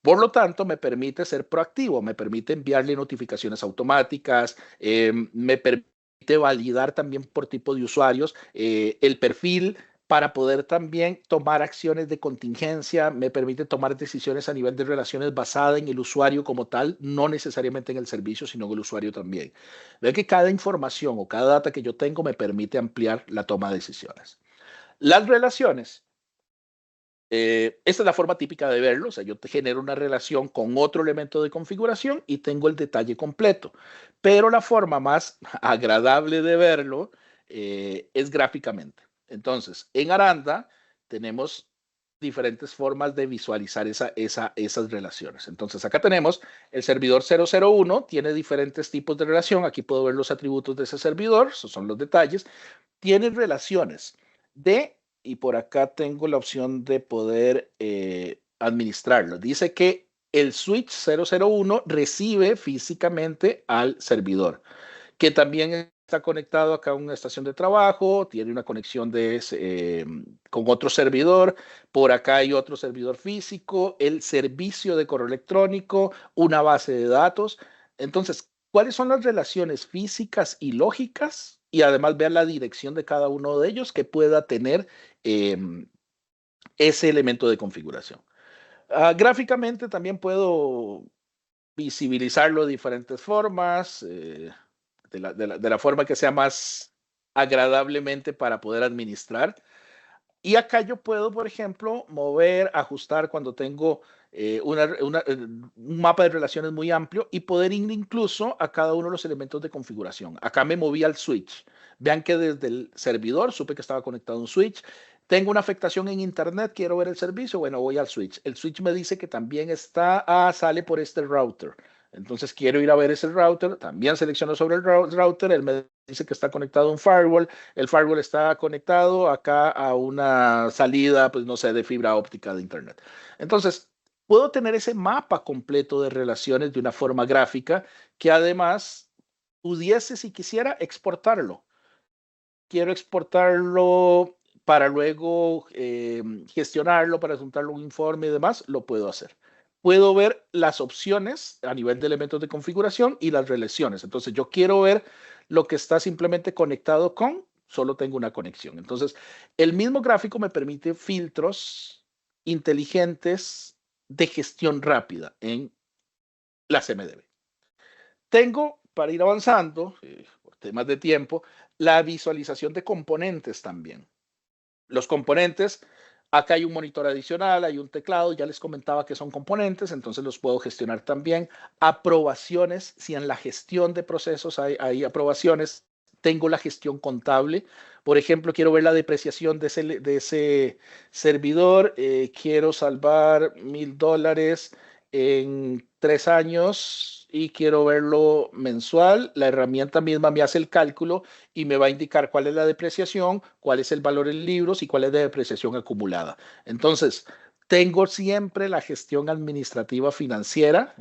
Por lo tanto, me permite ser proactivo, me permite enviarle notificaciones automáticas, me permite validar también por tipo de usuarios el perfil para poder también tomar acciones de contingencia, me permite tomar decisiones a nivel de relaciones basada en el usuario como tal, no necesariamente en el servicio, sino en el usuario también. Veo que cada información o cada data que yo tengo me permite ampliar la toma de decisiones. Las relaciones. Esta es la forma típica de verlo, o sea, yo te genero una relación con otro elemento de configuración y tengo el detalle completo, pero la forma más agradable de verlo es gráficamente. Entonces, en Aranda tenemos diferentes formas de visualizar esas relaciones. Entonces, acá tenemos el servidor 001, tiene diferentes tipos de relación, aquí puedo ver los atributos de ese servidor, esos son los detalles, tiene relaciones de y por acá tengo la opción de poder administrarlo. Dice que el switch 001 recibe físicamente al servidor, que también está conectado acá a una estación de trabajo, tiene una conexión con otro servidor, por acá hay otro servidor físico, el servicio de correo electrónico, una base de datos. Entonces, ¿cuáles son las relaciones físicas y lógicas? Y además ver la dirección de cada uno de ellos que pueda tener eh, ese elemento de configuración. Gráficamente también puedo visibilizarlo de diferentes formas, de la forma que sea más agradablemente para poder administrar. Y acá yo puedo, por ejemplo, mover, ajustar cuando tengo un mapa de relaciones muy amplio y poder ir incluso a cada uno de los elementos de configuración. Acá me moví al switch. Vean que desde el servidor supe que estaba conectado a un switch. Tengo una afectación en internet, quiero ver el servicio, bueno, voy al switch. El switch me dice que también sale por este router. Entonces quiero ir a ver ese router, también selecciono sobre el router, él me dice que está conectado a un firewall, el firewall está conectado acá a una salida, pues no sé, de fibra óptica de internet. Entonces, puedo tener ese mapa completo de relaciones de una forma gráfica que además pudiese, si quisiera, exportarlo. Quiero exportarlo para luego gestionarlo, para juntarlo un informe y demás, lo puedo hacer. Puedo ver las opciones a nivel de elementos de configuración y las relaciones. Entonces, yo quiero ver lo que está simplemente conectado con, solo tengo una conexión. Entonces, el mismo gráfico me permite filtros inteligentes de gestión rápida en la CMDB. Tengo, para ir avanzando, por temas de tiempo, la visualización de componentes también. Los componentes, acá hay un monitor adicional, hay un teclado, ya les comentaba que son componentes, entonces los puedo gestionar también. Aprobaciones, si en la gestión de procesos hay aprobaciones, tengo la gestión contable. Por ejemplo, quiero ver la depreciación de ese servidor, quiero salvar $1,000 en 3 años y quiero verlo mensual. La herramienta misma me hace el cálculo y me va a indicar cuál es la depreciación, cuál es el valor en libros y cuál es la depreciación acumulada. Entonces, tengo siempre la gestión administrativa financiera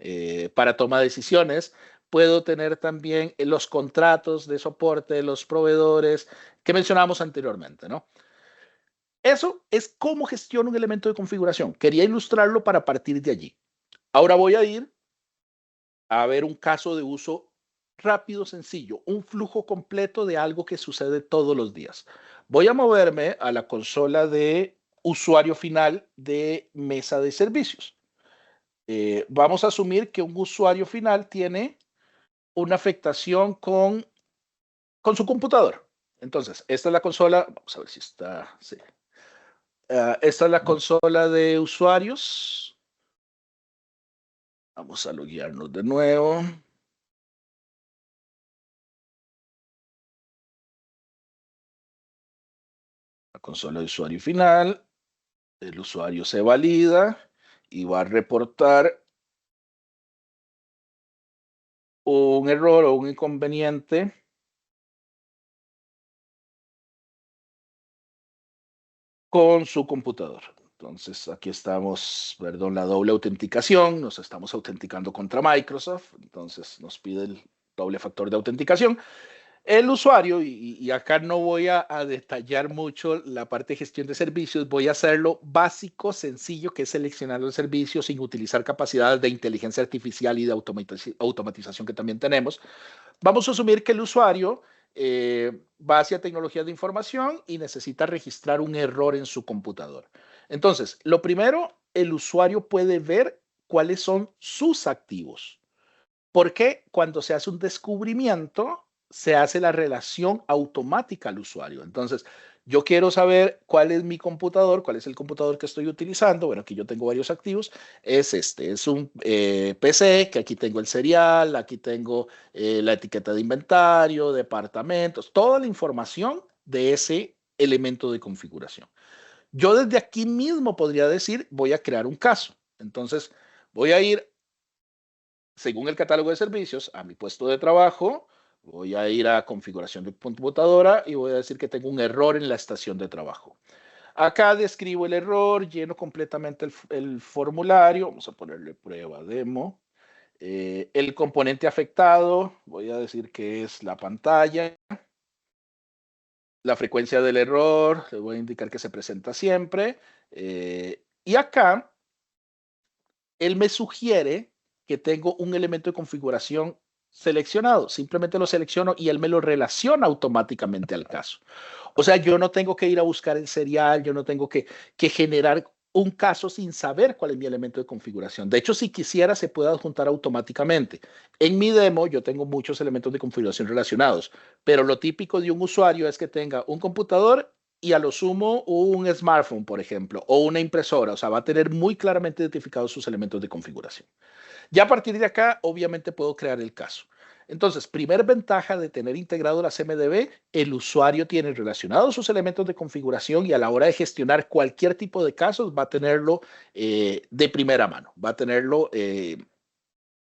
para toma de decisiones. Puedo tener también los contratos de soporte de los proveedores que mencionábamos anteriormente, ¿no? Eso es cómo gestiono un elemento de configuración. Quería ilustrarlo para partir de allí. Ahora voy a ir a ver un caso de uso rápido, sencillo, un flujo completo de algo que sucede todos los días. Voy a moverme a la consola de usuario final de mesa de servicios. Vamos a asumir que un usuario final tiene una afectación con su computador. Entonces, esta es la consola. Vamos a ver si está. Sí. Esta es la consola de usuarios. Vamos a loguearnos de nuevo. La consola de usuario final. El usuario se valida y va a reportar un error o un inconveniente con su computador. Entonces, aquí estamos, perdón, la doble autenticación. Nos estamos autenticando contra Microsoft. Entonces, nos pide el doble factor de autenticación. El usuario, y acá no voy a detallar mucho la parte de gestión de servicios, voy a hacerlo básico, sencillo, que es seleccionar los servicios sin utilizar capacidades de inteligencia artificial y de automatización que también tenemos. Vamos a asumir que el usuario va hacia tecnologías de información y necesita registrar un error en su computador. Entonces, lo primero, el usuario puede ver cuáles son sus activos. Porque cuando se hace un descubrimiento, se hace la relación automática al usuario. Entonces, yo quiero saber cuál es mi computador, cuál es el computador que estoy utilizando. Bueno, aquí yo tengo varios activos. Es un PC, que aquí tengo el serial, aquí tengo la etiqueta de inventario, departamentos, toda la información de ese elemento de configuración. Yo desde aquí mismo podría decir, voy a crear un caso. Entonces, voy a ir según el catálogo de servicios, a mi puesto de trabajo, voy a ir a configuración de computadora y voy a decir que tengo un error en la estación de trabajo. Acá describo el error, lleno completamente el formulario, vamos a ponerle prueba demo. El componente afectado, voy a decir que es la pantalla. La frecuencia del error, le voy a indicar que se presenta siempre. Y acá él me sugiere que tengo un elemento de configuración seleccionado. Simplemente lo selecciono y él me lo relaciona automáticamente al caso. O sea, yo no tengo que ir a buscar el serial, yo no tengo que generar un caso sin saber cuál es mi elemento de configuración. De hecho, si quisiera, se puede adjuntar automáticamente. En mi demo, yo tengo muchos elementos de configuración relacionados, pero lo típico de un usuario es que tenga un computador y a lo sumo un smartphone, por ejemplo, o una impresora. O sea, va a tener muy claramente identificados sus elementos de configuración. Ya a partir de acá, obviamente puedo crear el caso. Entonces, primer ventaja de tener integrado la CMDB, el usuario tiene relacionados sus elementos de configuración y a la hora de gestionar cualquier tipo de casos va a tenerlo de primera mano, va a tenerlo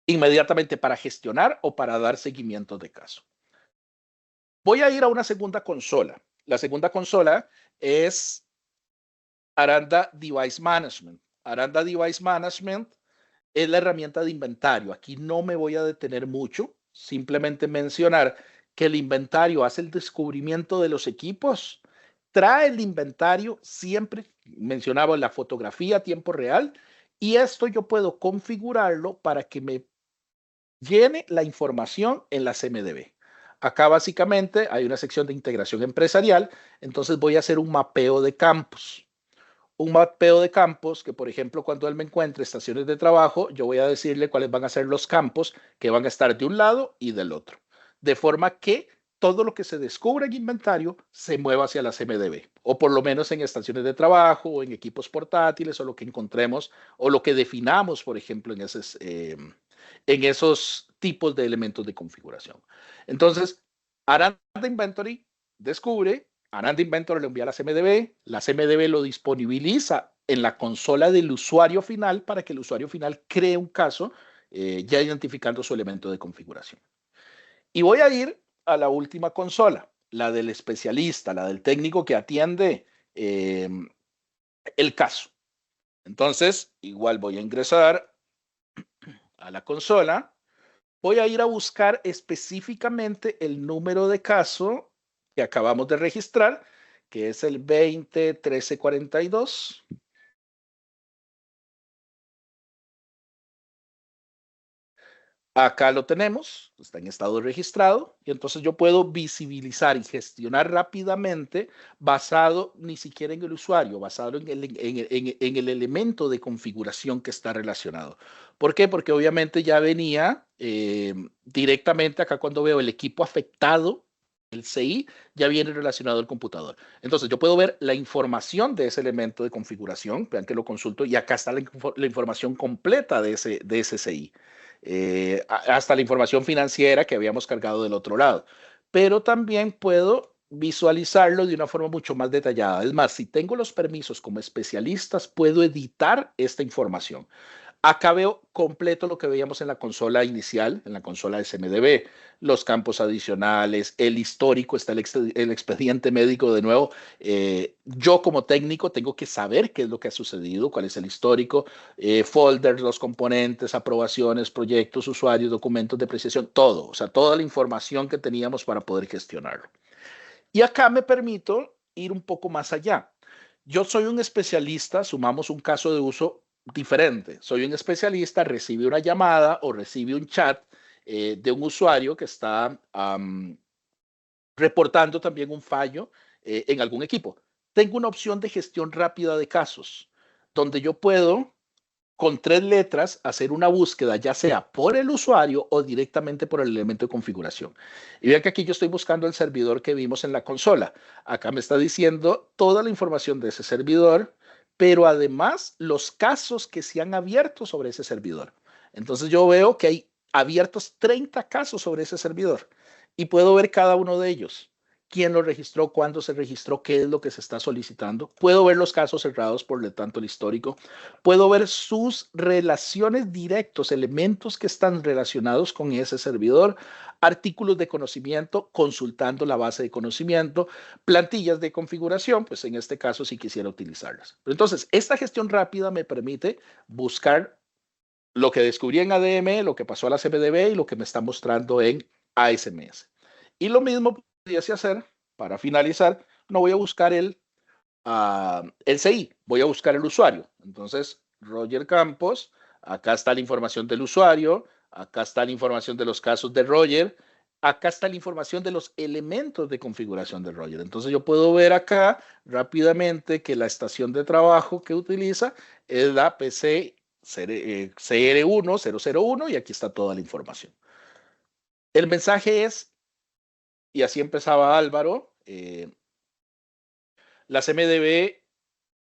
inmediatamente para gestionar o para dar seguimiento de caso. Voy a ir a una segunda consola. La segunda consola es Aranda Device Management. Aranda Device Management es la herramienta de inventario. Aquí no me voy a detener mucho, simplemente mencionar que el inventario hace el descubrimiento de los equipos, trae el inventario siempre, mencionaba la fotografía a tiempo real, y esto yo puedo configurarlo para que me llene la información en la CMDB. Acá básicamente hay una sección de integración empresarial, entonces voy a hacer un mapeo de campos. Un mapeo de campos que, por ejemplo, cuando él me encuentre estaciones de trabajo, yo voy a decirle cuáles van a ser los campos que van a estar de un lado y del otro. De forma que todo lo que se descubra en inventario se mueva hacia la CMDB, o por lo menos en estaciones de trabajo, o en equipos portátiles, o lo que encontremos, o lo que definamos, por ejemplo, en esos tipos de elementos de configuración. Entonces, Aranda Inventory descubre, Aranda Inventory lo envía a la CMDB lo disponibiliza en la consola del usuario final para que el usuario final cree un caso ya identificando su elemento de configuración. Y voy a ir a la última consola, la del especialista, la del técnico que atiende el caso. Entonces, igual voy a ingresar a la consola. Voy a ir a buscar específicamente el número de caso que acabamos de registrar, que es el 201342. Acá lo tenemos, está en estado registrado, y entonces yo puedo visibilizar y gestionar rápidamente basado ni siquiera en el usuario, basado en el elemento de configuración que está relacionado. ¿Por qué? Porque obviamente ya venía directamente acá cuando veo el equipo afectado, CI ya viene relacionado al computador. Entonces yo puedo ver la información de ese elemento de configuración, vean que lo consulto, y acá está la información completa de ese CI. Hasta la información financiera que habíamos cargado del otro lado. Pero también puedo visualizarlo de una forma mucho más detallada. Es más, si tengo los permisos como especialistas, puedo editar esta información. Acá veo completo lo que veíamos en la consola inicial, en la consola de SMDB, los campos adicionales, el histórico, está el expediente médico de nuevo. Yo como técnico tengo que saber qué es lo que ha sucedido, cuál es el histórico, folders, los componentes, aprobaciones, proyectos, usuarios, documentos de apreciación, todo, o sea, toda la información que teníamos para poder gestionarlo. Y acá me permito ir un poco más allá. Yo soy un especialista, sumamos un caso de uso diferente. Soy un especialista, recibe una llamada o recibe un chat de un usuario que está reportando también un fallo en algún equipo. Tengo una opción de gestión rápida de casos, donde yo puedo con 3 letras hacer una búsqueda, ya sea por el usuario o directamente por el elemento de configuración. Y vean que aquí yo estoy buscando el servidor que vimos en la consola. Acá me está diciendo toda la información de ese servidor, pero además los casos que se han abierto sobre ese servidor. Entonces yo veo que hay abiertos 30 casos sobre ese servidor y puedo ver cada uno de ellos. Quién lo registró, cuándo se registró, qué es lo que se está solicitando. Puedo ver los casos cerrados, por lo tanto, el histórico. Puedo ver sus relaciones directos, elementos que están relacionados con ese servidor, artículos de conocimiento, consultando la base de conocimiento, plantillas de configuración, pues en este caso sí quisiera utilizarlas. Pero entonces, esta gestión rápida me permite buscar lo que descubrí en ADM, lo que pasó a la CMDB y lo que me está mostrando en ASMS. Y lo mismo pudiese hacer, para finalizar, no voy a buscar el CI, voy a buscar el usuario. Entonces, Roger Campos, acá está la información del usuario, acá está la información de los casos de Roger, acá está la información de los elementos de configuración de Roger. Entonces yo puedo ver acá rápidamente que la estación de trabajo que utiliza es la PC CR1001 y aquí está toda la información. El mensaje es, y así empezaba Álvaro, la CMDB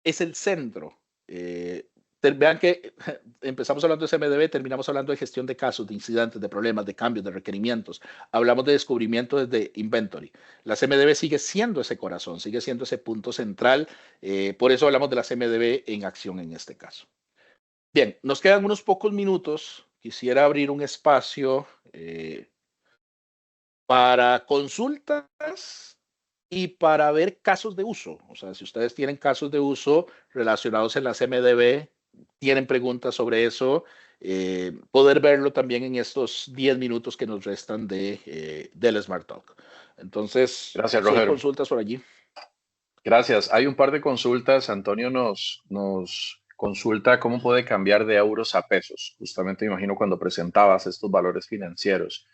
es el centro. Vean que empezamos hablando de CMDB, terminamos hablando de gestión de casos, de incidentes, de problemas, de cambios, de requerimientos. Hablamos de descubrimiento desde inventory. La CMDB sigue siendo ese corazón, sigue siendo ese punto central. Por eso hablamos de la CMDB en acción en este caso. Bien, nos quedan unos pocos minutos. Quisiera abrir un espacio para consultas y para ver casos de uso. O sea, si ustedes tienen casos de uso relacionados en la CMDB, tienen preguntas sobre eso, poder verlo también en estos 10 minutos que nos restan del Smart Talk. Entonces, Gracias, si hay Roger. consultas por allí. Gracias. Hay un par de consultas. Antonio nos consulta cómo puede cambiar de euros a pesos. Justamente me imagino cuando presentabas estos valores financieros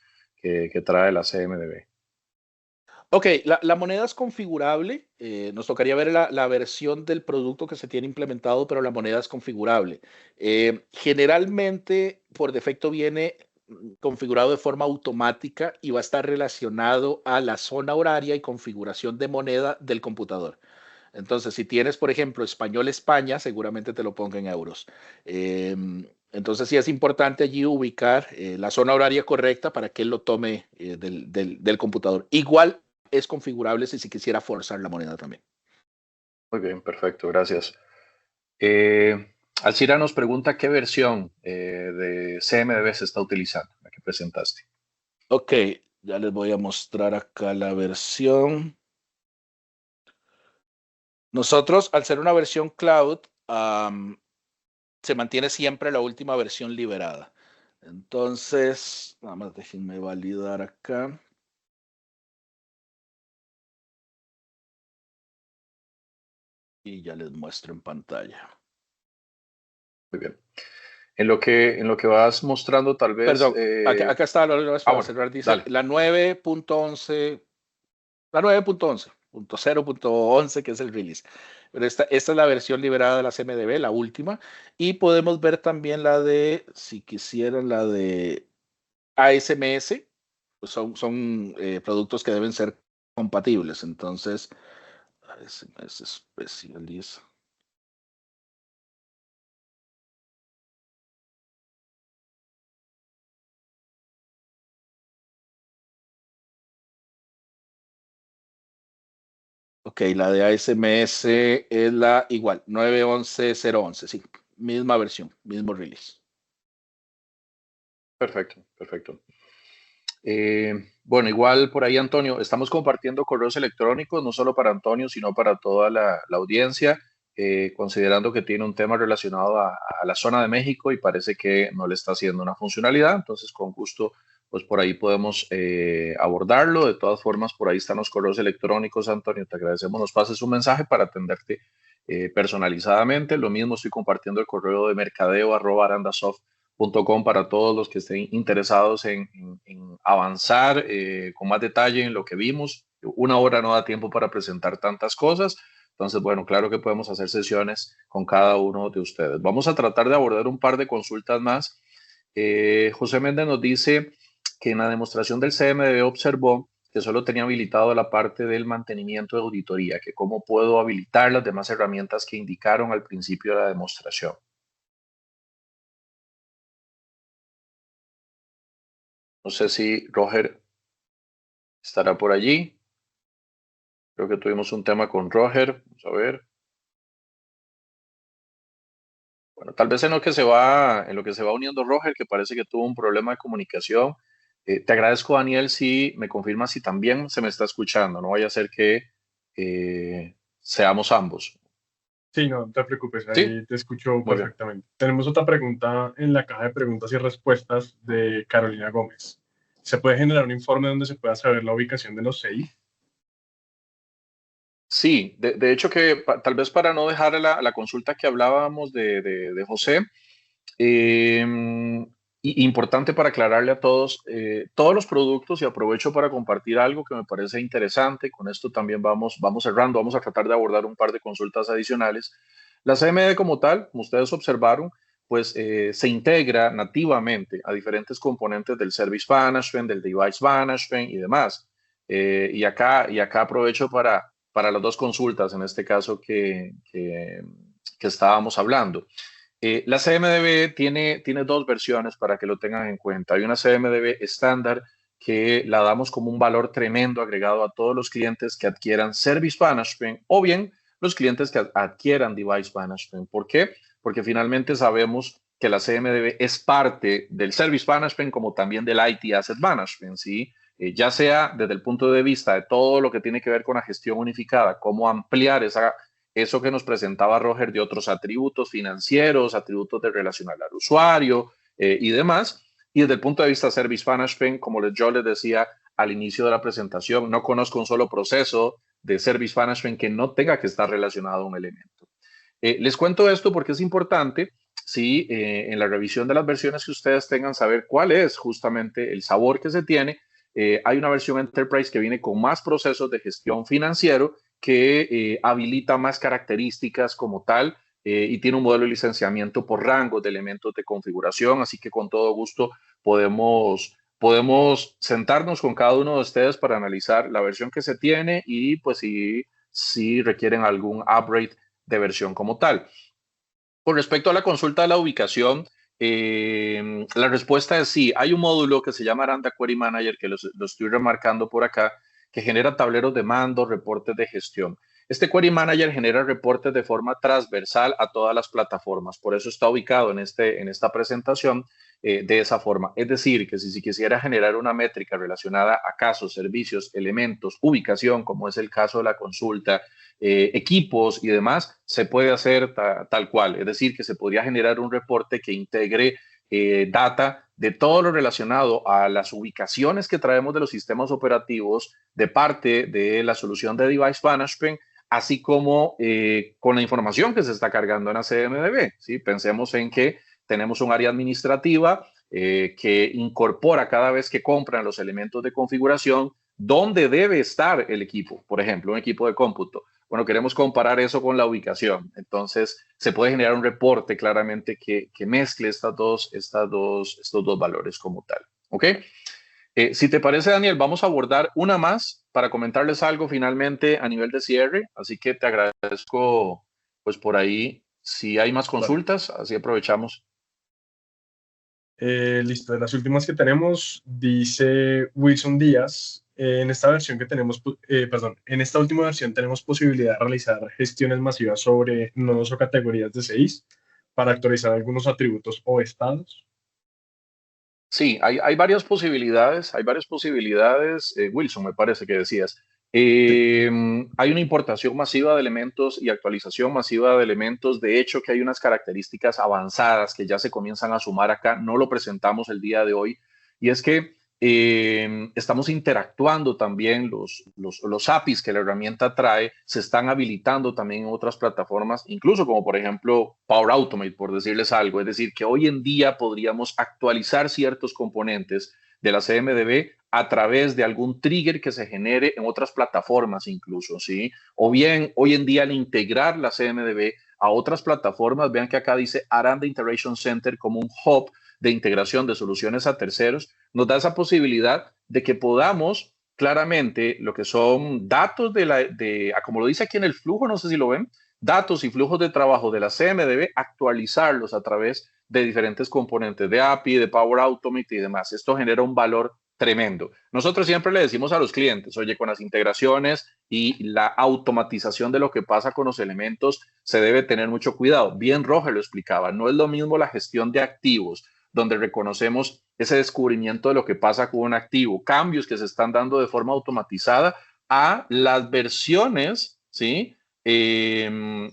que trae la CMDB. Ok, la moneda es configurable. Nos tocaría ver la versión del producto que se tiene implementado, pero la moneda es configurable. Generalmente, por defecto, viene configurado de forma automática y va a estar relacionado a la zona horaria y configuración de moneda del computador. Entonces, si tienes, por ejemplo, español España, seguramente te lo ponga en euros. Entonces, sí es importante allí ubicar la zona horaria correcta para que él lo tome del computador. Igual es configurable si quisiera forzar la moneda también. Muy bien, perfecto, gracias. Alcira nos pregunta qué versión de CMDB se está utilizando, la que presentaste. Ok, ya les voy a mostrar acá la versión. Nosotros, al ser una versión cloud, se mantiene siempre la última versión liberada. Entonces, nada más déjenme validar acá. Y ya les muestro en pantalla. Muy bien. En lo que vas mostrando, tal vez. Perdón, acá está para Bueno, cerrar, dice dale. la 9.11, la 9.11.0.11, que es el release. Pero esta es la versión liberada de la CMDB, la última. Y podemos ver también la de, si quisieran, la de ASMS. Pues son productos que deben ser compatibles. Entonces, es especialista. Ok, la de ASMS es la igual, 9.11.0.11, sí, misma versión, mismo release. Perfecto, perfecto. Bueno, igual por ahí, Antonio, estamos compartiendo correos electrónicos, no solo para Antonio, sino para toda la audiencia, considerando que tiene un tema relacionado a la zona de México y parece que no le está haciendo una funcionalidad. Entonces, con gusto, pues por ahí podemos abordarlo. De todas formas, por ahí están los correos electrónicos, Antonio. Te agradecemos, nos pases un mensaje para atenderte personalizadamente. Lo mismo estoy compartiendo el correo de mercadeo@arandasoft.com para todos los que estén interesados en avanzar con más detalle en lo que vimos. Una hora no da tiempo para presentar tantas cosas. Entonces, bueno, claro que podemos hacer sesiones con cada uno de ustedes. Vamos a tratar de abordar un par de consultas más. José Méndez nos dice que en la demostración del CMDB observó que solo tenía habilitado la parte del mantenimiento de auditoría, que cómo puedo habilitar las demás herramientas que indicaron al principio de la demostración. No sé si Roger estará por allí. Creo que tuvimos un tema con Roger. Vamos a ver. Bueno, tal vez en lo que se va uniendo Roger, que parece que tuvo un problema de comunicación. Te agradezco, Daniel, si me confirmas si también se me está escuchando. No vaya a ser que seamos ambos. Sí, no te preocupes, Sí, ahí te escucho muy bien. perfectamente. Tenemos otra pregunta en la caja de preguntas y respuestas de Carolina Gómez. ¿Se puede generar un informe donde se pueda saber la ubicación de los CI? Sí, de hecho que tal vez para no dejar la consulta que hablábamos de José, importante para aclararle a todos los productos, y aprovecho para compartir algo que me parece interesante. Con esto también vamos cerrando, vamos a tratar de abordar un par de consultas adicionales. La CMD como tal, como ustedes observaron, pues se integra nativamente a diferentes componentes del Service Management, del Device Management y demás. Y acá aprovecho para las dos consultas, en este caso que estábamos hablando. La CMDB tiene dos versiones para que lo tengan en cuenta. Hay una CMDB estándar que la damos como un valor tremendo agregado a todos los clientes que adquieran Service Management o bien los clientes que adquieran Device Management. ¿Por qué? Porque finalmente sabemos que la CMDB es parte del Service Management como también del IT Asset Management, ¿sí? Ya sea desde el punto de vista de todo lo que tiene que ver con la gestión unificada, cómo ampliar eso que nos presentaba Roger de otros atributos financieros, atributos de relacional al usuario y demás. Y desde el punto de vista Service Management, como yo les decía al inicio de la presentación, no conozco un solo proceso de Service Management que no tenga que estar relacionado a un elemento. Les cuento esto porque es importante, sí, en la revisión de las versiones que ustedes tengan, saber cuál es justamente el sabor que se tiene. Hay una versión Enterprise que viene con más procesos de gestión financiero que habilita más características como tal y tiene un modelo de licenciamiento por rango de elementos de configuración, así que con todo gusto podemos sentarnos con cada uno de ustedes para analizar la versión que se tiene y pues si requieren algún upgrade de versión como tal. Con respecto a la consulta de la ubicación, la respuesta es sí. Hay un módulo que se llama Aranda Query Manager, que lo estoy remarcando por acá, que genera tableros de mando, reportes de gestión. Este Query Manager genera reportes de forma transversal a todas las plataformas. Por eso está ubicado en esta presentación de esa forma. Es decir, que si quisiera generar una métrica relacionada a casos, servicios, elementos, ubicación, como es el caso de la consulta, equipos y demás, se puede hacer tal cual. Es decir, que se podría generar un reporte que integre data de todo lo relacionado a las ubicaciones que traemos de los sistemas operativos de parte de la solución de Device Management, así como con la información que se está cargando en la CMDB. ¿Sí? Pensemos en que tenemos un área administrativa que incorpora cada vez que compran los elementos de configuración dónde debe estar el equipo, por ejemplo, un equipo de cómputo. Bueno, queremos comparar eso con la ubicación. Entonces, se puede generar un reporte claramente que mezcle estos dos valores como tal. ¿Ok? Si te parece, Daniel, vamos a abordar una más para comentarles algo finalmente a nivel de cierre, así que te agradezco pues por ahí. Si hay más consultas, así aprovechamos. Listo, de las últimas que tenemos, dice Wilson Díaz, en esta versión que tenemos, en esta última versión tenemos posibilidad de realizar gestiones masivas sobre nodos o categorías de CIs para actualizar algunos atributos o estados. Sí, hay varias posibilidades, Wilson, me parece que decías. Hay una importación masiva de elementos y actualización masiva de elementos. De hecho, que hay unas características avanzadas que ya se comienzan a sumar acá. No lo presentamos el día de hoy. Y es que estamos interactuando también, los APIs que la herramienta trae se están habilitando también en otras plataformas, incluso como por ejemplo Power Automate, por decirles algo. Es decir, que hoy en día podríamos actualizar ciertos componentes de la CMDB a través de algún trigger que se genere en otras plataformas incluso, ¿sí? O bien, hoy en día al integrar la CMDB a otras plataformas, vean que acá dice Aranda Integration Center como un hub de integración de soluciones a terceros, nos da esa posibilidad de que podamos claramente lo que son datos como lo dice aquí en el flujo, no sé si lo ven, datos y flujos de trabajo de la CMDB, actualizarlos a través de diferentes componentes de API, de Power Automate y demás. Esto genera un valor tremendo. Nosotros siempre le decimos a los clientes, oye, con las integraciones y la automatización de lo que pasa con los elementos, se debe tener mucho cuidado. Bien Roger lo explicaba, no es lo mismo la gestión de activos, donde reconocemos ese descubrimiento de lo que pasa con un activo, cambios que se están dando de forma automatizada a las versiones, ¿sí? De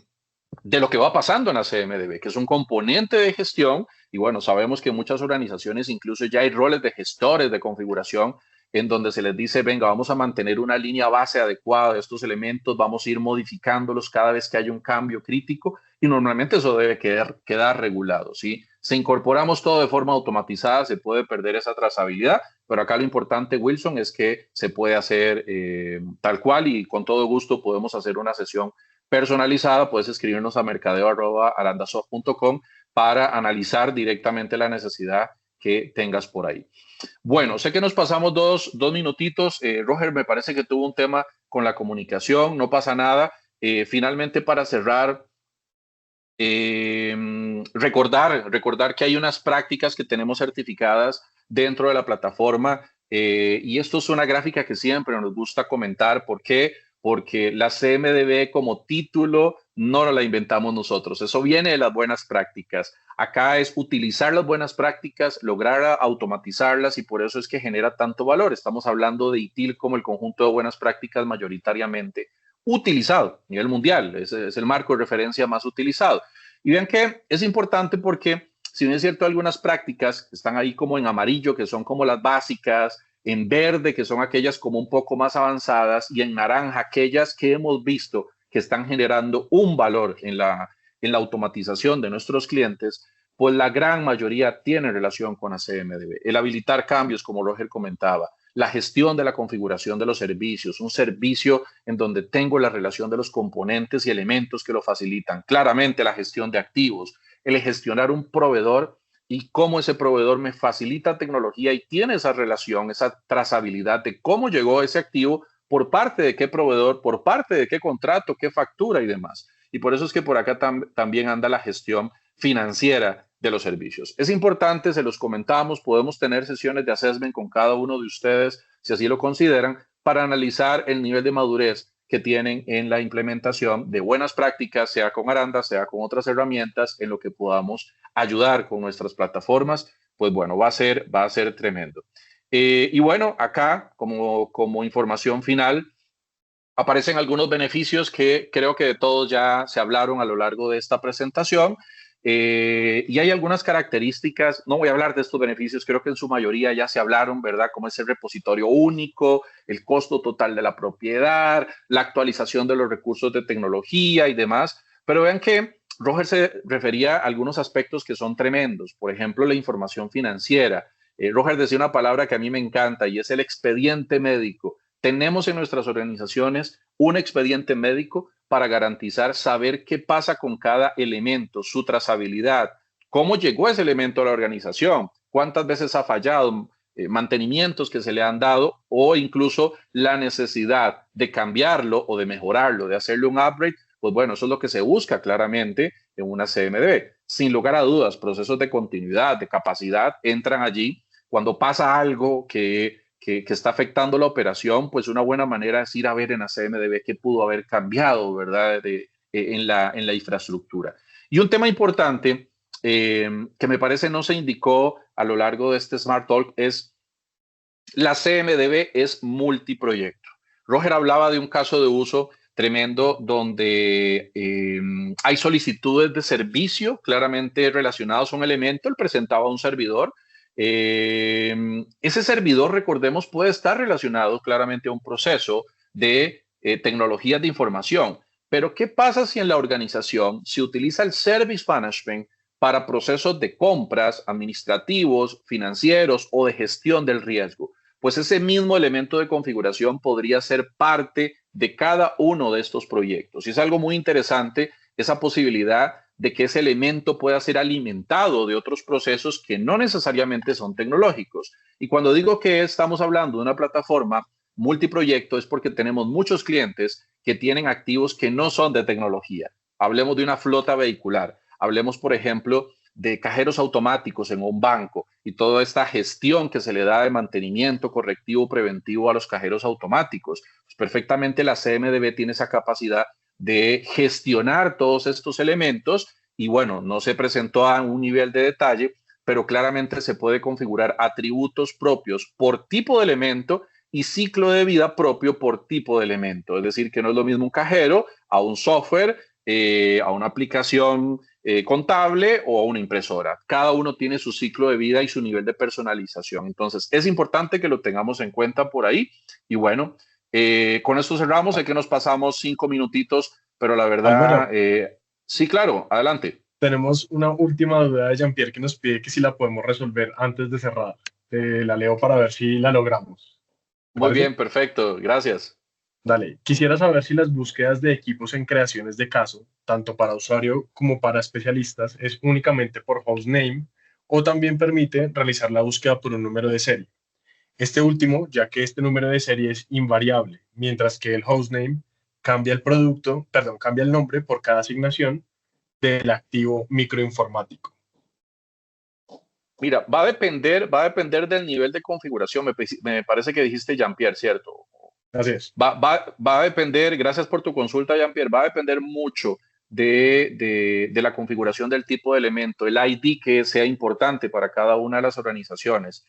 lo que va pasando en la CMDB, que es un componente de gestión. Y bueno, sabemos que en muchas organizaciones incluso ya hay roles de gestores de configuración en donde se les dice, venga, vamos a mantener una línea base adecuada de estos elementos, vamos a ir modificándolos cada vez que haya un cambio crítico y normalmente eso debe quedar regulado, ¿sí? Si incorporamos todo de forma automatizada, se puede perder esa trazabilidad, pero acá lo importante, Wilson, es que se puede hacer tal cual y con todo gusto podemos hacer una sesión personalizada. Puedes escribirnos a mercadeo@arandasoft.com para analizar directamente la necesidad que tengas por ahí. Bueno, sé que nos pasamos dos minutitos. Roger, me parece que tuvo un tema con la comunicación, no pasa nada. Finalmente, para cerrar, recordar que hay unas prácticas que tenemos certificadas dentro de la plataforma y esto es una gráfica que siempre nos gusta comentar. ¿Por qué? Porque la CMDB como título no la inventamos nosotros. Eso viene de las buenas prácticas. Acá es utilizar las buenas prácticas, lograr automatizarlas y por eso es que genera tanto valor. Estamos hablando de ITIL como el conjunto de buenas prácticas mayoritariamente utilizado a nivel mundial. Es el marco de referencia más utilizado. Y vean que es importante porque, si bien es cierto, algunas prácticas que están ahí como en amarillo, que son como las básicas, en verde, que son aquellas como un poco más avanzadas, y en naranja, aquellas que hemos visto que están generando un valor en la automatización de nuestros clientes, pues la gran mayoría tiene relación con la CMDB. El habilitar cambios, como Roger comentaba, la gestión de la configuración de los servicios, un servicio en donde tengo la relación de los componentes y elementos que lo facilitan. Claramente la gestión de activos, el gestionar un proveedor y cómo ese proveedor me facilita tecnología y tiene esa relación, esa trazabilidad de cómo llegó ese activo, por parte de qué proveedor, por parte de qué contrato, qué factura y demás. Y por eso es que por acá también anda la gestión financiera de los servicios. Es importante, se los comentamos, podemos tener sesiones de assessment con cada uno de ustedes, si así lo consideran, para analizar el nivel de madurez que tienen en la implementación de buenas prácticas, sea con Aranda, sea con otras herramientas, en lo que podamos ayudar con nuestras plataformas. Pues bueno, va a ser tremendo. Y bueno, acá como información final, aparecen algunos beneficios que creo que de todos ya se hablaron a lo largo de esta presentación. Y hay algunas características, no voy a hablar de estos beneficios, creo que en su mayoría ya se hablaron, ¿verdad? Como es el repositorio único, el costo total de la propiedad, la actualización de los recursos de tecnología y demás. Pero vean que Roger se refería a algunos aspectos que son tremendos, por ejemplo, la información financiera. Roger decía una palabra que a mí me encanta y es el expediente médico. Tenemos en nuestras organizaciones un expediente médico para garantizar saber qué pasa con cada elemento, su trazabilidad, cómo llegó ese elemento a la organización, cuántas veces ha fallado, mantenimientos que se le han dado o incluso la necesidad de cambiarlo o de mejorarlo, de hacerle un upgrade, pues bueno, eso es lo que se busca claramente en una CMDB. Sin lugar a dudas, procesos de continuidad, de capacidad, entran allí. Cuando pasa algo que está afectando la operación, pues una buena manera es ir a ver en la CMDB qué pudo haber cambiado, ¿verdad? En la infraestructura. Y un tema importante que me parece no se indicó a lo largo de este Smart Talk es la CMDB es multiproyecto. Roger hablaba de un caso de uso tremendo donde hay solicitudes de servicio claramente relacionados a un elemento, él presentaba un servidor. Ese servidor, recordemos, puede estar relacionado claramente a un proceso de tecnologías de información. Pero ¿qué pasa si en la organización se utiliza el Service Management para procesos de compras, administrativos, financieros o de gestión del riesgo? Pues ese mismo elemento de configuración podría ser parte de cada uno de estos proyectos. Y es algo muy interesante esa posibilidad de que ese elemento pueda ser alimentado de otros procesos que no necesariamente son tecnológicos. Y cuando digo que estamos hablando de una plataforma multiproyecto es porque tenemos muchos clientes que tienen activos que no son de tecnología. Hablemos de una flota vehicular. Hablemos, por ejemplo, de cajeros automáticos en un banco y toda esta gestión que se le da de mantenimiento correctivo preventivo a los cajeros automáticos. Pues perfectamente la CMDB tiene esa capacidad de gestionar todos estos elementos y bueno, no se presentó a un nivel de detalle, pero claramente se puede configurar atributos propios por tipo de elemento y ciclo de vida propio por tipo de elemento. Es decir, que no es lo mismo un cajero a un software, a una aplicación contable o a una impresora. Cada uno tiene su ciclo de vida y su nivel de personalización. Entonces, es importante que lo tengamos en cuenta por ahí. Y bueno, con esto cerramos. Sé que nos pasamos 5 minutitos, pero la verdad, sí, claro, adelante. Tenemos una última duda de Jean-Pierre que nos pide que si la podemos resolver antes de cerrar. La leo para ver si la logramos. Muy bien, perfecto. Gracias. Dale, quisiera saber si las búsquedas de equipos en creaciones de caso, tanto para usuario como para especialistas, es únicamente por hostname o también permite realizar la búsqueda por un número de serie. Este último, ya que este número de serie es invariable, mientras que el hostname cambia cambia el nombre por cada asignación del activo microinformático. Mira, va a depender del nivel de configuración. Me parece que dijiste Jean-Pierre, ¿cierto? Así es. Va a depender, gracias por tu consulta, Jean-Pierre, va a depender mucho de la configuración del tipo de elemento, el ID que sea importante para cada una de las organizaciones.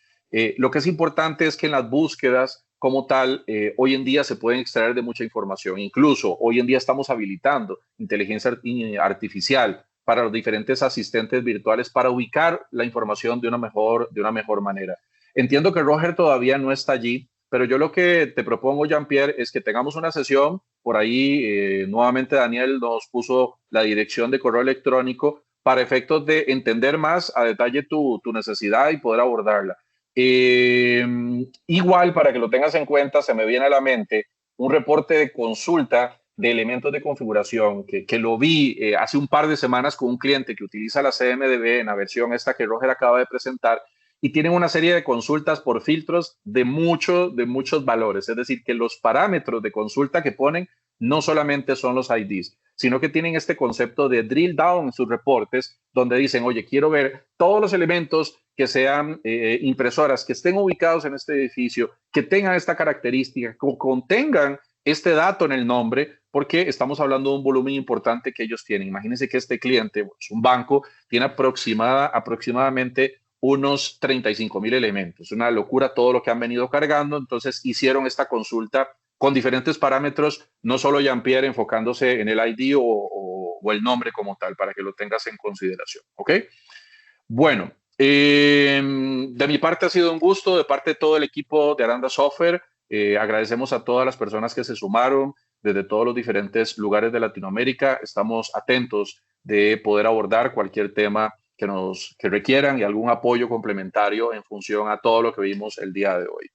Lo que es importante es que en las búsquedas como tal, hoy en día se pueden extraer de mucha información. Incluso hoy en día estamos habilitando inteligencia artificial para los diferentes asistentes virtuales para ubicar la información de una mejor manera. Entiendo que Roger todavía no está allí, pero yo lo que te propongo, Jean-Pierre, es que tengamos una sesión. Por ahí, nuevamente, Daniel nos puso la dirección de correo electrónico para efectos de entender más a detalle tu necesidad y poder abordarla. Igual, para que lo tengas en cuenta, se me viene a la mente un reporte de consulta de elementos de configuración que lo vi hace un par de semanas con un cliente que utiliza la CMDB en la versión esta que Roger acaba de presentar y tienen una serie de consultas por filtros de muchos valores. Es decir, que los parámetros de consulta que ponen no solamente son los IDs, sino que tienen este concepto de drill down en sus reportes, donde dicen, oye, quiero ver todos los elementos que sean impresoras, que estén ubicados en este edificio, que tengan esta característica, que contengan este dato en el nombre, porque estamos hablando de un volumen importante que ellos tienen. Imagínense que este cliente, pues, un banco, tiene aproximadamente unos 35,000 elementos. Una locura todo lo que han venido cargando. Entonces hicieron esta consulta con diferentes parámetros, no solo Jean-Pierre enfocándose en el ID o el nombre como tal, para que lo tengas en consideración. ¿Ok? Bueno, de mi parte ha sido un gusto, de parte de todo el equipo de Aranda Software. Agradecemos a todas las personas que se sumaron desde todos los diferentes lugares de Latinoamérica. Estamos atentos de poder abordar cualquier tema que requieran y algún apoyo complementario en función a todo lo que vimos el día de hoy.